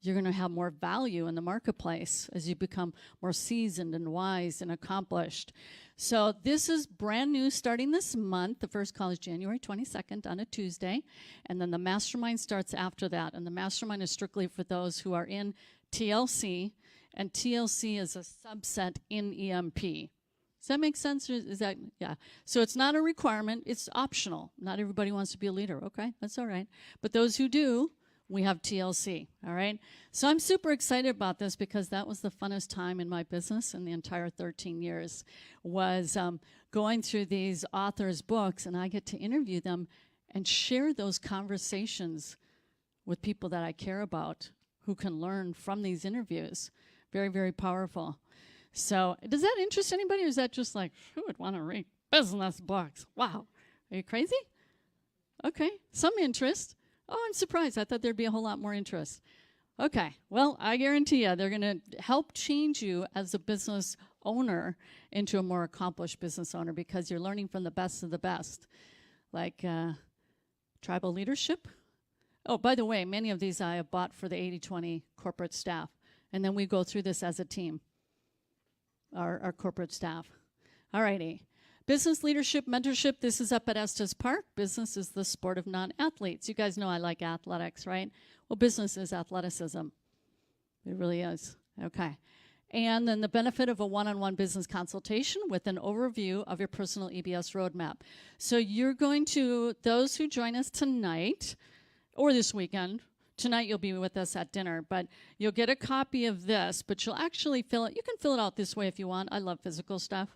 Speaker 2: You're going to have more value in the marketplace as you become more seasoned and wise and accomplished. So this is brand new starting this month. The first call is January 22nd on a Tuesday. And then the mastermind starts after that. And the mastermind is strictly for those who are in TLC. And TLC is a subset in EMP. Does that make sense? Or is that, yeah. So it's not a requirement. It's optional. Not everybody wants to be a leader. Okay, that's all right. But those who do, we have TLC, all right? So I'm super excited about this because that was the funnest time in my business in the entire 13 years was going through these authors' books, and I get to interview them and share those conversations with people that I care about who can learn from these interviews. Very, very powerful. So does that interest anybody, or is that just like, who would want to read business books? Wow. Are you crazy? Okay, some interest. Oh, I'm surprised. I thought there'd be a whole lot more interest. Okay, well, I guarantee you they're going to help change you as a business owner into a more accomplished business owner because you're learning from the best of the best, like tribal leadership. Oh, by the way, many of these I have bought for the 80/20 corporate staff, and then we go through this as a team, our corporate staff. All righty. Business leadership, mentorship, this is up at Estes Park. Business is the sport of non-athletes. You guys know I like athletics, right? Well, business is athleticism. It really is. Okay. And then the benefit of a one-on-one business consultation with an overview of your personal EBS roadmap. So you're going to, those who join us tonight or this weekend, tonight you'll be with us at dinner, but you'll get a copy of this, but you'll actually fill it. You can fill it out this way if you want. I love physical stuff.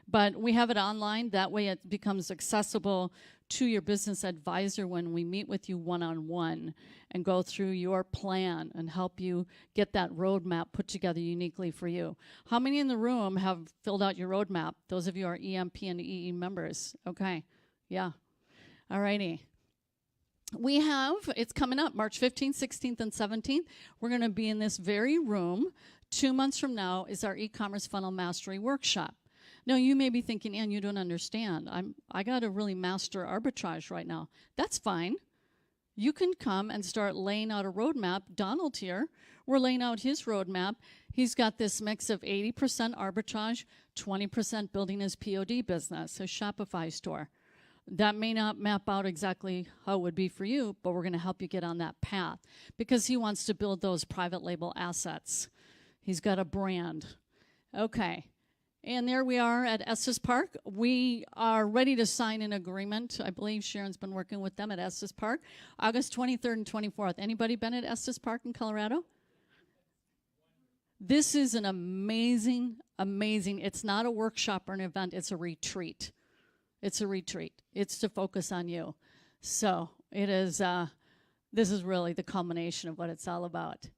Speaker 2: But we have it online. That way it becomes accessible to your business advisor when we meet with you one-on-one and go through your plan and help you get that roadmap put together uniquely for you. How many in the room have filled out your roadmap? Those of you are EMP and EE members. Okay. Yeah. All righty. We have, it's coming up, March 15th, 16th, and 17th. We're going to be in this very room. 2 months from now is our e-commerce funnel mastery workshop. Now, you may be thinking, Ann, you don't understand. I got to really master arbitrage right now. That's fine. You can come and start laying out a roadmap. Donald here, we're laying out his roadmap. He's got this mix of 80% arbitrage, 20% building his POD business, his Shopify store. That may not map out exactly how it would be for you, but we're going to help you get on that path because he wants to build those private label assets. He's got a brand. Okay. And there we are at Estes Park. We are ready to sign an agreement. I believe Sharon's been working with them at Estes Park. August 23rd and 24th. Anybody been at Estes Park in Colorado? This is an amazing, it's not a workshop or an event, it's a retreat. It's a retreat. It's to focus on you. So it is, this is really the culmination of what it's all about.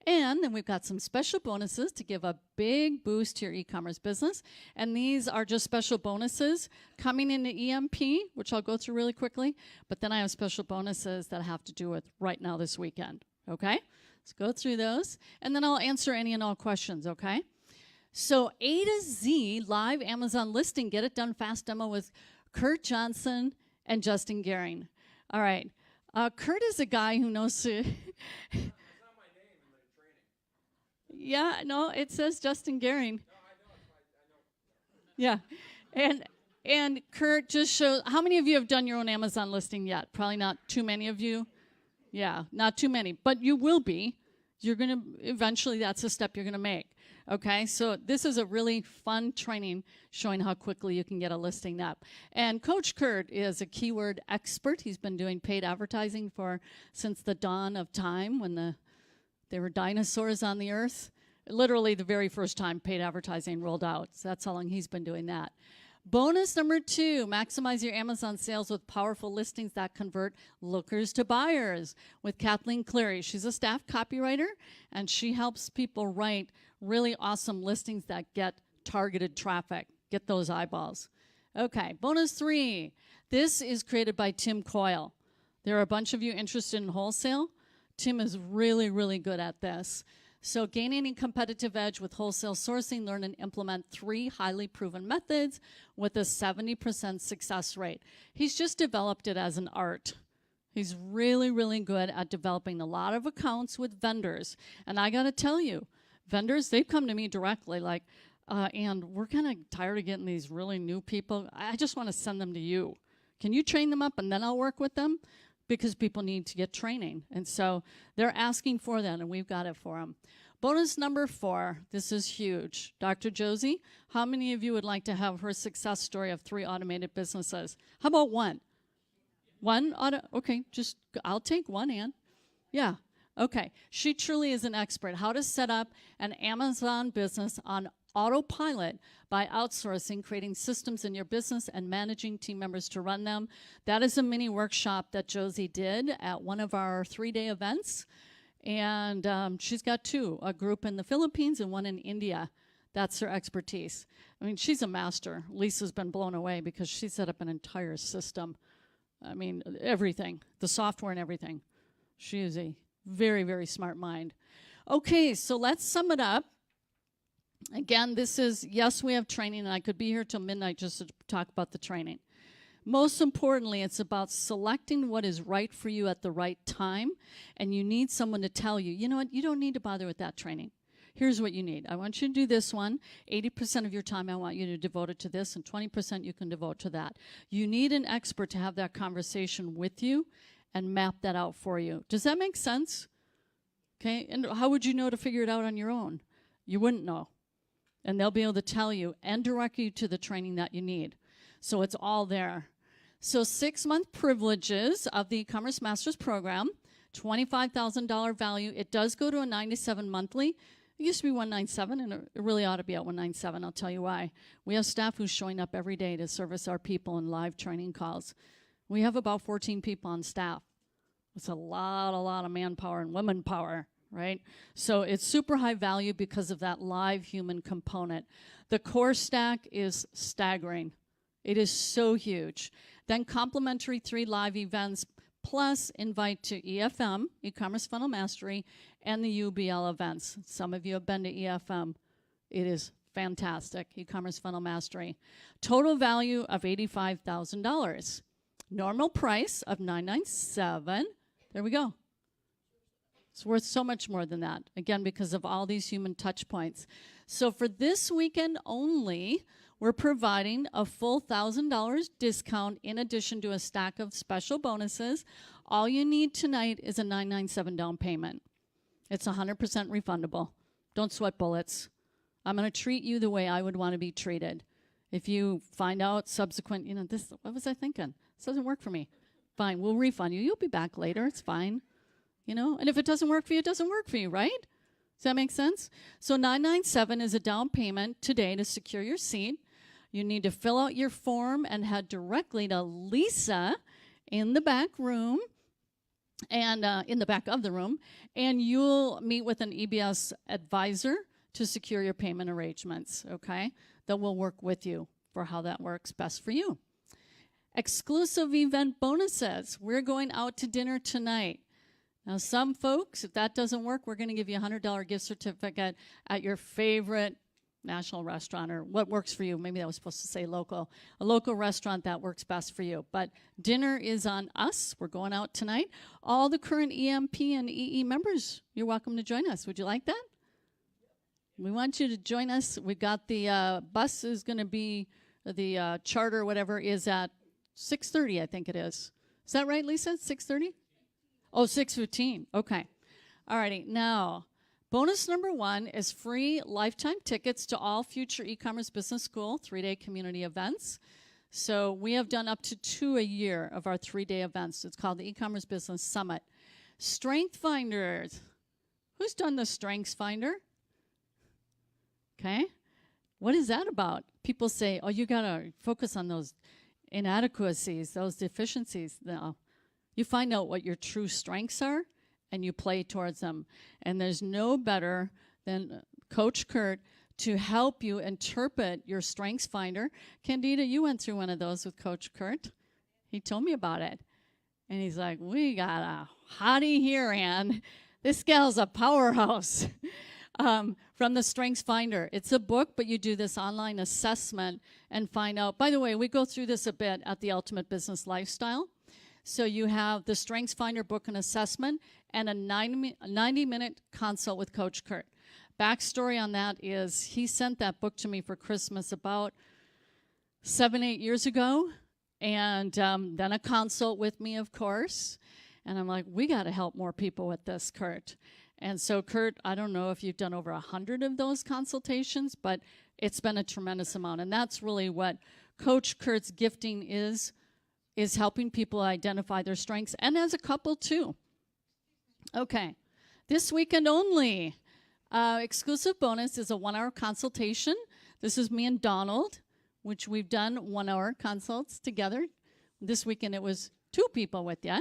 Speaker 2: And then we've got some special bonuses to give a big boost to your e-commerce business. And these are just special bonuses coming into EMP, which I'll go through really quickly. But then I have special bonuses that I have to do with right now this weekend. Okay? Let's go through those. And then I'll answer any and all questions, okay? So A to Z live Amazon listing, get it done fast demo with Kurt Johnson and Justin Gehring. All right. Kurt is a guy who knows... Yeah, no, it says Justin Gehring. No, I know. Yeah. And Kurt just shows, how many of you have done your own Amazon listing yet? Probably not too many of you. Yeah, not too many, but you will be. You're going to, eventually that's a step you're going to make. Okay, so this is a really fun training showing how quickly you can get a listing up. And Coach Kurt is a keyword expert. He's been doing paid advertising since the dawn of time when there were dinosaurs on the earth. Literally the very first time paid advertising rolled out. So that's how long he's been doing that. Bonus number 2, maximize your Amazon sales with powerful listings that convert lookers to buyers with Kathleen Cleary. She's a staff copywriter, and she helps people write really awesome listings that get targeted traffic, get those eyeballs. Okay, bonus 3. This is created by Tim Coyle. There are a bunch of you interested in wholesale. Tim is really, really good at this. So gain any competitive edge with wholesale sourcing, learn and implement 3 highly proven methods with a 70% success rate. He's just developed it as an art. He's really, really good at developing a lot of accounts with vendors. And I got to tell you, vendors, they've come to me directly like, and we're kind of tired of getting these really new people. I just want to send them to you. Can you train them up and then I'll work with them? Because people need to get training. And so they're asking for that, and we've got it for them. Bonus number 4, this is huge. Dr. Josie, how many of you would like to have her success story of 3 automated businesses? How about 1? 1 okay, just I'll take 1, Ann. Yeah, okay. She truly is an expert. How to set up an Amazon business on autopilot by outsourcing, creating systems in your business and managing team members to run them. That is a mini workshop that Josie did at one of our 3-day events. And she's got 2, a group in the Philippines and one in India. That's her expertise. I mean, she's a master. Lisa's been blown away because she set up an entire system. I mean, everything, the software and everything. She is a very, very smart mind. Okay, so let's sum it up. Again, this is, yes, we have training, and I could be here till midnight just to talk about the training. Most importantly, it's about selecting what is right for you at the right time, and you need someone to tell you, you know what, you don't need to bother with that training. Here's what you need. I want you to do this one. 80% of your time, I want you to devote it to this, and 20% you can devote to that. You need an expert to have that conversation with you and map that out for you. Does that make sense? Okay, and how would you know to figure it out on your own? You wouldn't know. And they'll be able to tell you and direct you to the training that you need. So it's all there. So 6-month privileges of the E-commerce Masters program, $25,000 value. It does go to a $97 monthly. It used to be $197, and it really ought to be at $197. I'll tell you why. We have staff who's showing up every day to service our people in live training calls. We have about 14 people on staff. It's a lot of manpower and woman power. Right? So it's super high value because of that live human component. The core stack is staggering. It is so huge. Then complimentary 3 live events plus invite to EFM, E-commerce Funnel Mastery, and the UBL events. Some of you have been to EFM. It is fantastic, E-commerce Funnel Mastery. Total value of $85,000. Normal price of $997. There we go. It's worth so much more than that, again, because of all these human touch points. So for this weekend only, we're providing a full $1,000 discount in addition to a stack of special bonuses. All you need tonight is a $997 down payment. It's 100% refundable. Don't sweat bullets. I'm going to treat you the way I would want to be treated. If you find out subsequent, you know, this, what was I thinking? This doesn't work for me. Fine, we'll refund you. You'll be back later. It's fine. You know, and if it doesn't work for you, it doesn't work for you, right? Does that make sense? So $997 is a down payment today to secure your seat. You need to fill out your form and head directly to Lisa in the back room, and in the back of the room, and you'll meet with an EBS advisor to secure your payment arrangements, okay? That will work with you for how that works best for you. Exclusive event bonuses. We're going out to dinner tonight. Now, some folks, if that doesn't work, we're going to give you a $100 gift certificate at your favorite national restaurant, or what works for you. Maybe that was supposed to say local. A local restaurant that works best for you. But dinner is on us. We're going out tonight. All the current EMP and EE members, you're welcome to join us. Would you like that? We want you to join us. We've got the bus is going to be, the charter or whatever is at 6:30, I think it is. Is that right, Lisa? 6:30? Oh, 6:15. Okay. All righty. Now, bonus number 1 is free lifetime tickets to all future e-commerce business school 3-day community events. So we have done up to 2 a year of our 3-day events. It's called the E-commerce Business Summit. Strength Finders. Who's done the Strengths Finder? Okay. What is that about? People say, oh, you got to focus on those inadequacies, those deficiencies. No. You find out what your true strengths are, and you play towards them. And there's no better than Coach Kurt to help you interpret your Strengths Finder. Candida, you went through one of those with Coach Kurt. He told me about it. And he's like, we got a hottie here, Ann. This gal's a powerhouse. from the Strengths Finder. It's a book, but you do this online assessment and find out. By the way, we go through this a bit at the Ultimate Business Lifestyle. So you have the Strengths Finder book and assessment and a 90-minute consult with Coach Kurt. Backstory on that is he sent that book to me for Christmas about 7-8 years ago, and then a consult with me, of course. And I'm like, we got to help more people with this, Kurt. And so, Kurt, I don't know if you've done over 100 of those consultations, but it's been a tremendous amount. And that's really what Coach Kurt's gifting is helping people identify their strengths, and as a couple, too. Okay. This weekend only, exclusive bonus is a 1-hour consultation. This is me and Donald, which we've done 1-hour consults together. This weekend it was 2 people with you.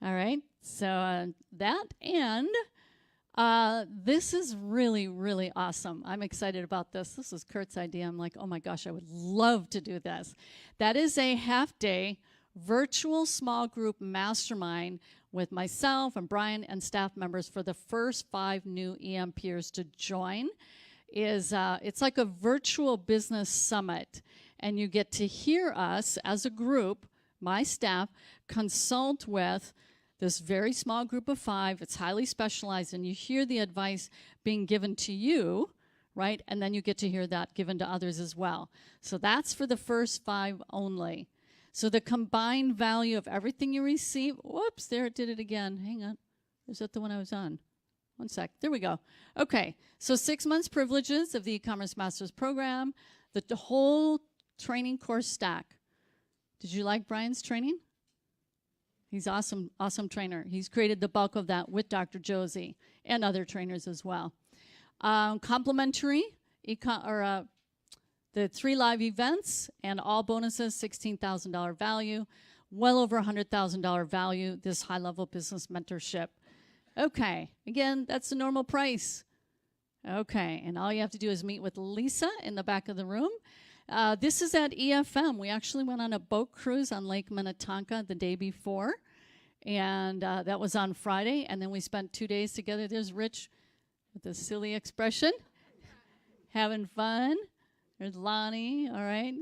Speaker 2: All right. So that, and this is really, really awesome. I'm excited about this. This was Kurt's idea. I'm like, oh my gosh, I would love to do this. That is a half-day virtual small group mastermind with myself and Brian and staff members for the first 5 new EM peers to join. It's like a virtual business summit, and you get to hear us as a group, my staff, consult with this very small group of 5. It's highly specialized, and you hear the advice being given to you, right? And then you get to hear that given to others as well. So that's for the first 5 only. So the combined value of everything you receive, whoops, there it did it again. Hang on. Is that the one I was on? One sec. There we go. Okay. So 6 months privileges of the e-commerce master's program, the whole training course stack. Did you like Brian's training? He's awesome, awesome trainer. He's created the bulk of that with Dr. Josie and other trainers as well. Complimentary, the 3 live events and all bonuses, $16,000 value, well over $100,000 value, this high-level business mentorship. Okay, again, that's the normal price. Okay, and all you have to do is meet with Lisa in the back of the room. This is at EFM. We actually went on a boat cruise on Lake Minnetonka the day before, and that was on Friday, and then we spent 2 days together. There's Rich with a silly expression, having fun. There's Lonnie, all right.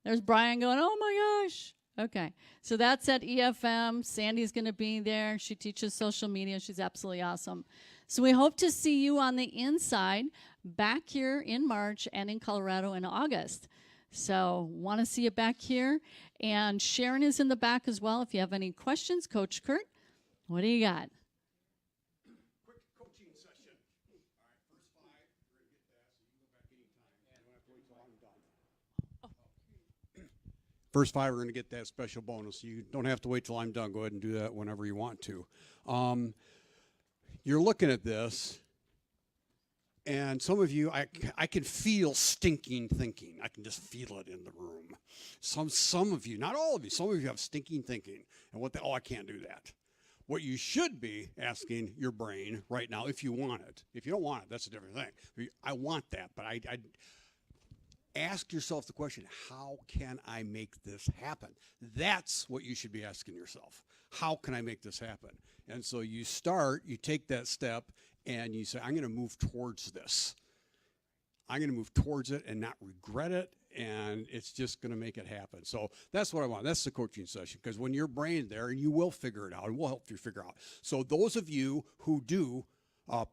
Speaker 2: There's Brian going, oh my gosh. Okay, so that's at EFM. Sandy's going to be there. She teaches social media. She's absolutely awesome. So we hope to see you on the inside back here in March and in Colorado in August. So want to see you back here. And Sharon is in the back as well. If you have any questions, Coach Kurt, what do you got?
Speaker 4: Quick coaching session. All right, first 5, we're going to get that, so you can go back anytime. You don't have to wait till I'm done. First 5, we're going to get that special bonus. You don't have to wait till I'm done. Go ahead and do that whenever you want to. You're looking at this, and some of you, I can feel stinking thinking. I can just feel it in the room. Some of you, not all of you, some of you have stinking thinking. And I can't do that. What you should be asking your brain right now, if you want it. If you don't want it, that's a different thing. I want that, but I ask yourself the question, how can I make this happen? That's what you should be asking yourself. How can I make this happen? And so you take that step, and you say, I'm going to move towards this. I'm going to move towards it and not regret it, and it's just going to make it happen. So that's what I want. That's the coaching session, because when your brain's there, and you will figure it out, and we'll help you figure out. So those of you who do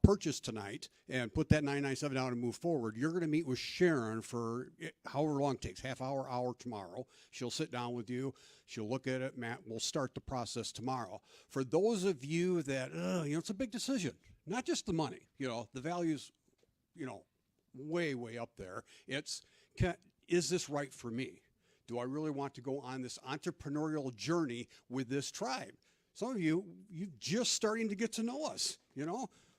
Speaker 4: purchase tonight and put that $997 down and move forward, you're going to meet with Sharon for however long it takes, half hour tomorrow. She'll sit down with you. She'll look at it. Matt, we'll start the process tomorrow. For those of you that, it's a big decision, not just the money, the value's, way, way up there. Is this right for me? Do I really want to go on this entrepreneurial journey with this tribe? Some of you're just starting to get to know us,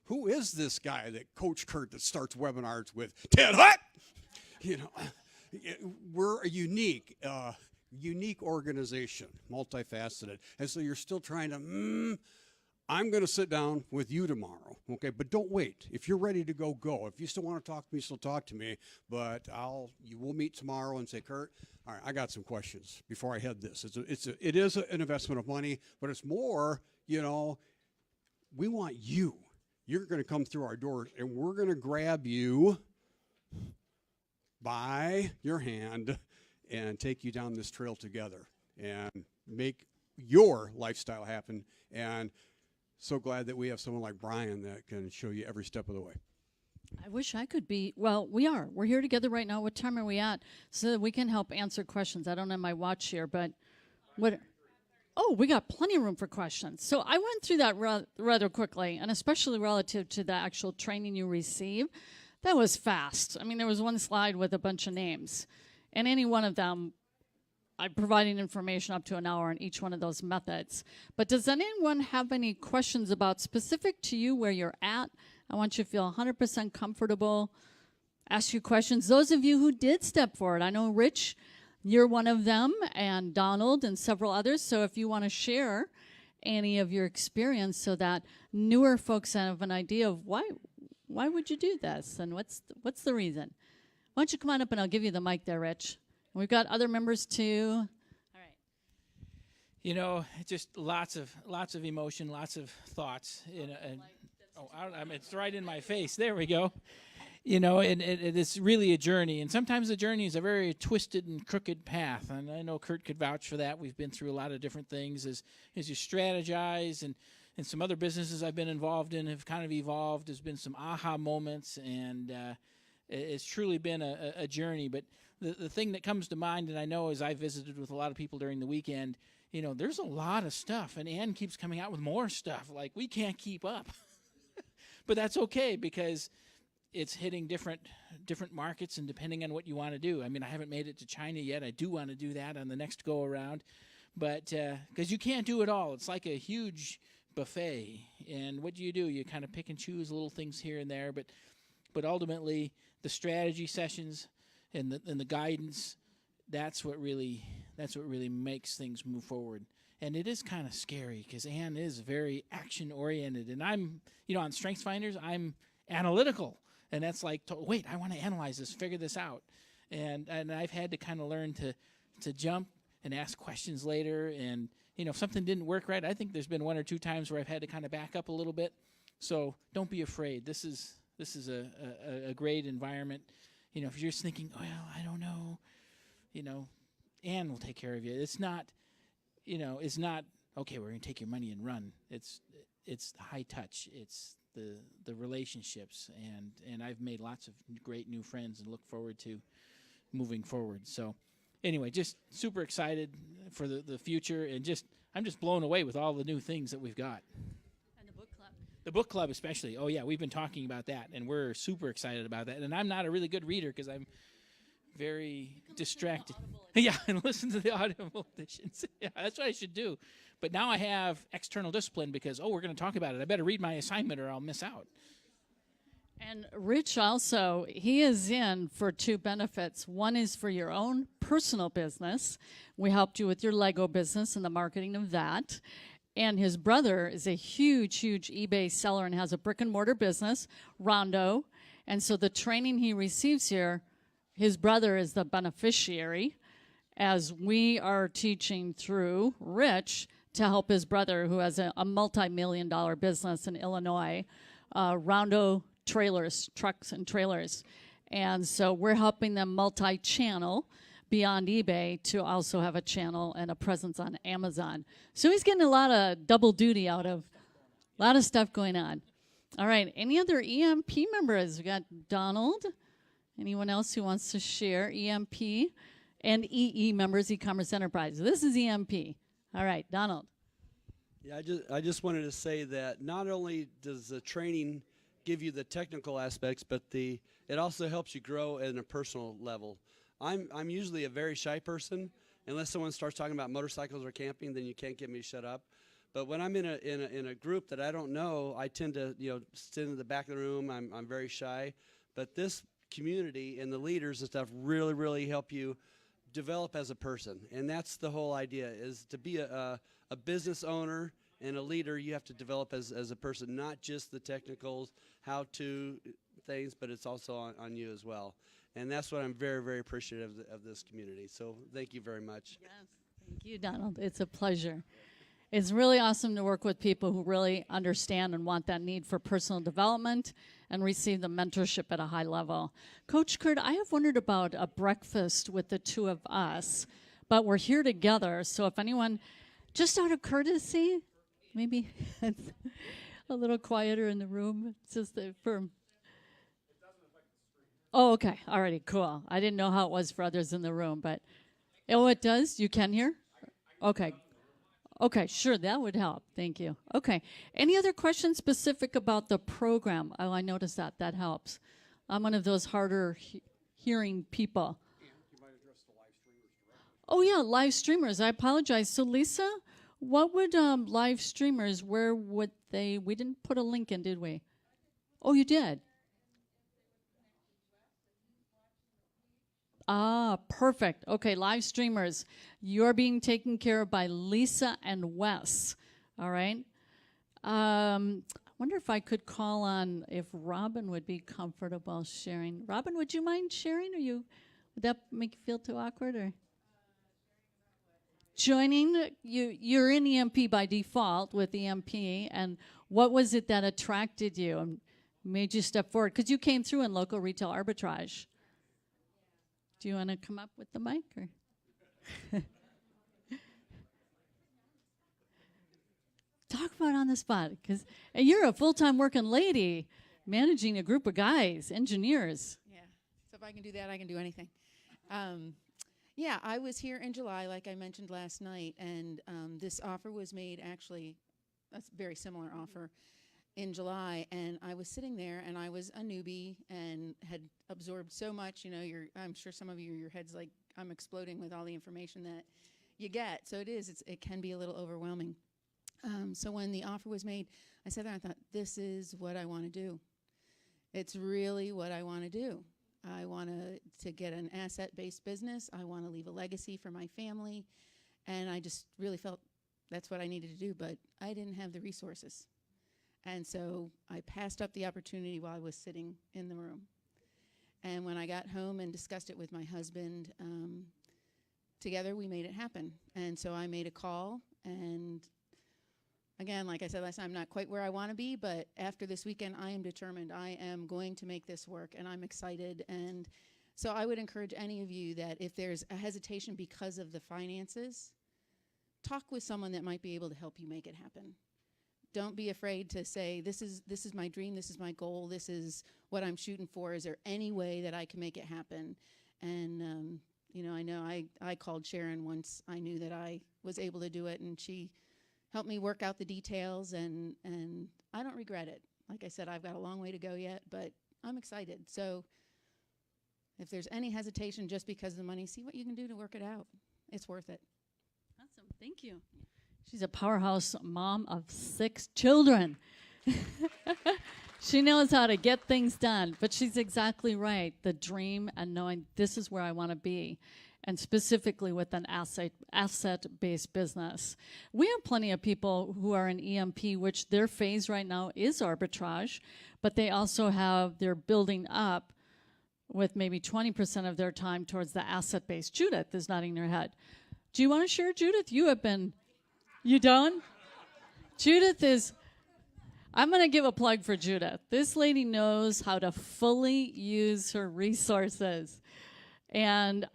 Speaker 4: Who is this guy that Coach Kurt that starts webinars with Ted Hutt? We're a unique organization, multifaceted. And so you're still trying to, I'm going to sit down with you tomorrow, okay? But don't wait. If you're ready to go, go. If you still want to talk to me, still talk to me. But we'll meet tomorrow and say, Kurt, all right, I got some questions before I head this. It is an investment of money, but it's more, we want you you're going to come through our doors, and we're going to grab you by your hand and take you down this trail together and make your lifestyle happen. And so glad that we have someone like Brian that can show you every step of the way.
Speaker 2: I wish I could be. Well, we are. We're here together right now. What time are we at? So that we can help answer questions. I don't have my watch here, but what? Oh, we got plenty of room for questions. So I went through that rather quickly, and especially relative to the actual training you receive. That was fast. I mean, there was one slide with a bunch of names, and any one of them, I'm providing information up to an hour on each one of those methods. But does anyone have any questions about specific to you where you're at? I want you to feel 100% comfortable. Ask you questions. Those of you who did step forward, I know Rich, you're one of them, and Donald and several others. So if you want to share any of your experience so that newer folks have an idea of why would you do this and what's the reason? Why don't you come on up and I'll give you the mic there, Rich. We've got other members too. All right.
Speaker 5: You know, just lots of emotion, lots of thoughts. It's right in my face. There we go. You know, and it's really a journey. And sometimes the journey is a very twisted and crooked path. And I know Kurt could vouch for that. We've been through a lot of different things as you strategize. And some other businesses I've been involved in have kind of evolved. There's been some aha moments. And it's truly been a journey. But the thing that comes to mind, and I know as I visited with a lot of people during the weekend, you know, there's a lot of stuff. And Ann keeps coming out with more stuff. Like, we can't keep up. But that's okay because it's hitting different markets and depending on what you want to do. I mean, I haven't made it to China yet. I do want to do that on the next go around, but because you can't do it all. It's like a huge buffet, and what do? You kind of pick and choose little things here and there, but ultimately the strategy sessions and the guidance, that's what really makes things move forward. And it is kind of scary because Ann is very action oriented, and I'm, you know, on StrengthsFinders, I'm analytical. And that's like, wait, I want to analyze this, figure this out. And I've had to kind of learn to jump and ask questions later. And, you know, if something didn't work right, I think there's been one or two times where I've had to kind of back up a little bit. So don't be afraid. This is a great environment. You know, if you're just thinking, well, I don't know, you know, Ann will take care of you. It's not, you know, it's not, okay, we're going to take your money and run. It's high touch. It's the relationships, and I've made lots of great new friends and look forward to moving forward. So anyway, just super excited for the future, and I'm just blown away with all the new things that we've got.
Speaker 2: And the book club.
Speaker 5: The book club especially. Oh yeah, we've been talking about that, and we're super excited about that. And I'm not a really good reader because I'm very distracted. Yeah, and listen to the audible editions. Yeah, that's what I should do. But now I have external discipline because, we're going to talk about it. I better read my assignment or I'll miss out.
Speaker 2: And Rich also, he is in for two benefits. One is for your own personal business. We helped you with your Lego business and the marketing of that. And his brother is a huge, huge eBay seller and has a brick and mortar business, Rondo. And so the training he receives here, his brother is the beneficiary, as we are teaching through Rich to help his brother, who has a multi-million-dollar business in Illinois, Rondo trailers, trucks and trailers. And so we're helping them multi-channel beyond eBay to also have a channel and a presence on Amazon. So he's getting a lot of double duty out of a lot of stuff going on. All right, any other EMP members? We got Donald. Anyone else who wants to share EMP? And EE members, e-commerce enterprise. This is EMP. All right, Donald.
Speaker 6: Yeah, I just wanted to say that not only does the training give you the technical aspects, but it also helps you grow at a personal level. I'm usually a very shy person. Unless someone starts talking about motorcycles or camping, then you can't get me to shut up. But when I'm in a group that I don't know, I tend to sit in the back of the room. I'm very shy. But this community and the leaders and stuff really help you develop as a person. And that's the whole idea, is to be a business owner and a leader. You have to develop as a person, not just the technicals, how-to things, but it's also on you as well. And that's what I'm very appreciative of this community. So thank you very much.
Speaker 2: Yes, thank you, Donald. It's a pleasure. It's really awesome to work with people who really understand and want that need for personal development and receive the mentorship at a high level. Coach Kurt, I have wondered about a breakfast with the two of us, but we're here together, so if anyone, just out of courtesy, maybe it's a little quieter in the room, just for... Oh, okay. Alrighty, cool. I didn't know how it was for others in the room, but oh, it does? You can hear? Okay. Okay, sure, that would help. Thank you. Okay. Any other questions specific about the program? Oh, I noticed that. That helps. I'm one of those harder hearing people. Oh, yeah, live streamers. I apologize. So, Lisa, what would live streamers, where would they, we didn't put a link in, did we? Oh, you did? Ah, perfect. Okay, live streamers, you're being taken care of by Lisa and Wes. All right. I wonder if I could call on if Robin would be comfortable sharing. Robin, would you mind sharing? Would that make you feel too awkward? Or joining? You're in EMP by default with EMP, and what was it that attracted you and made you step forward? Because you came through in local retail arbitrage. Do you want to come up with the mic? Or talk about on the spot, because you're a full-time working lady managing a group of guys, engineers.
Speaker 7: Yeah, so if I can do that, I can do anything. Yeah, I was here in July, like I mentioned last night, and this offer was made, actually, a very similar offer, in July, and I was sitting there, and I was a newbie and had absorbed so much. You know, I'm sure some of you, your head's like, I'm exploding with all the information that you get. So it can be a little overwhelming. So when the offer was made, I sat there and I thought, this is what I want to do. It's really what I want to do. I want to get an asset-based business. I want to leave a legacy for my family, and I just really felt that's what I needed to do, but I didn't have the resources. And so I passed up the opportunity while I was sitting in the room. And when I got home and discussed it with my husband, together we made it happen. And so I made a call, and again, like I said last time, I'm not quite where I want to be, but after this weekend, I am determined. I am going to make this work, and I'm excited. And so I would encourage any of you that if there's a hesitation because of the finances, talk with someone that might be able to help you make it happen. Don't be afraid to say, this is my dream, this is my goal, this is what I'm shooting for. Is there any way that I can make it happen? And, you know I called Sharon once I knew that I was able to do it, and she helped me work out the details, and I don't regret it. Like I said, I've got a long way to go yet, but I'm excited. So if there's any hesitation just because of the money, see what you can do to work it out. It's worth it.
Speaker 2: Awesome. Thank you. She's a powerhouse mom of 6 children. She knows how to get things done, but she's exactly right. The dream and knowing this is where I want to be, and specifically with an asset-based business. We have plenty of people who are in EMP, which their phase right now is arbitrage, but they also they're building up with maybe 20% of their time towards the asset-based. Judith is nodding her head. Do you want to share, Judith? You done? Judith I'm going to give a plug for Judith. This lady knows how to fully use her resources. And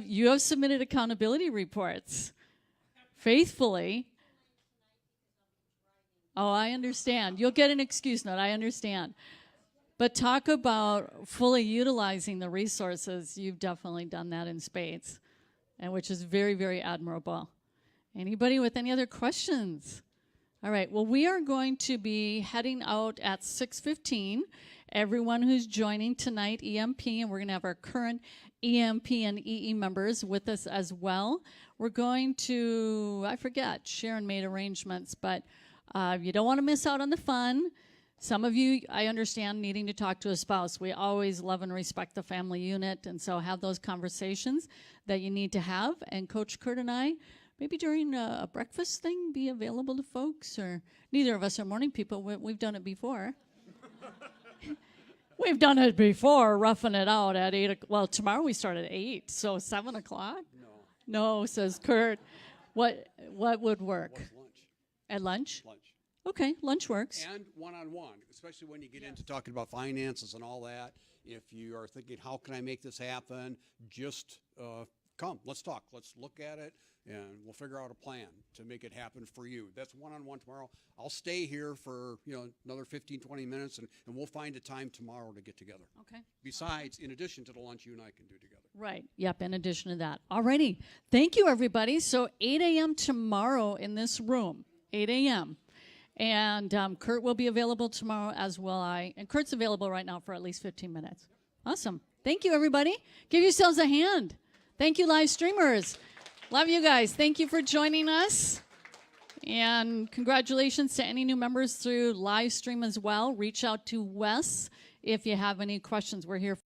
Speaker 2: you have submitted accountability reports faithfully. Oh, I understand. You'll get an excuse note. I understand. But talk about fully utilizing the resources. You've definitely done that in spades, and which is very, very admirable. Anybody with any other questions? All right, well, we are going to be heading out at 6:15. Everyone who's joining tonight, EMP, and we're going to have our current EMP and EE members with us as well. We're going to, I forget, Sharon made arrangements, but you don't want to miss out on the fun. Some of you, I understand, needing to talk to a spouse. We always love and respect the family unit, and so have those conversations that you need to have. And Coach Kurt and I, maybe during a breakfast thing, be available to folks, or neither of us are morning people. We've done it before. We've done it before, roughing it out at 8 o'clock. Well, tomorrow we start at 8, so 7 o'clock? No, says Kurt. What would work? At lunch?
Speaker 4: Lunch.
Speaker 2: Okay, lunch works.
Speaker 4: And one-on-one, especially when you get into talking about finances and all that. If you are thinking, how can I make this happen? Just come, let's talk. Let's look at it, and we'll figure out a plan to make it happen for you. That's one-on-one tomorrow. I'll stay here for another 15, 20 minutes, and we'll find a time tomorrow to get together.
Speaker 2: Okay.
Speaker 4: Besides, in addition to the lunch you and I can do together.
Speaker 2: Right. Yep. In addition to that. Alrighty. Thank you, everybody. So 8 a.m. tomorrow in this room. 8 a.m. And Kurt will be available tomorrow as well. And Kurt's available right now for at least 15 minutes. Awesome. Thank you, everybody. Give yourselves a hand. Thank you, live streamers. Love you guys. Thank you for joining us. And congratulations to any new members through live stream as well. Reach out to Wes if you have any questions. We're here.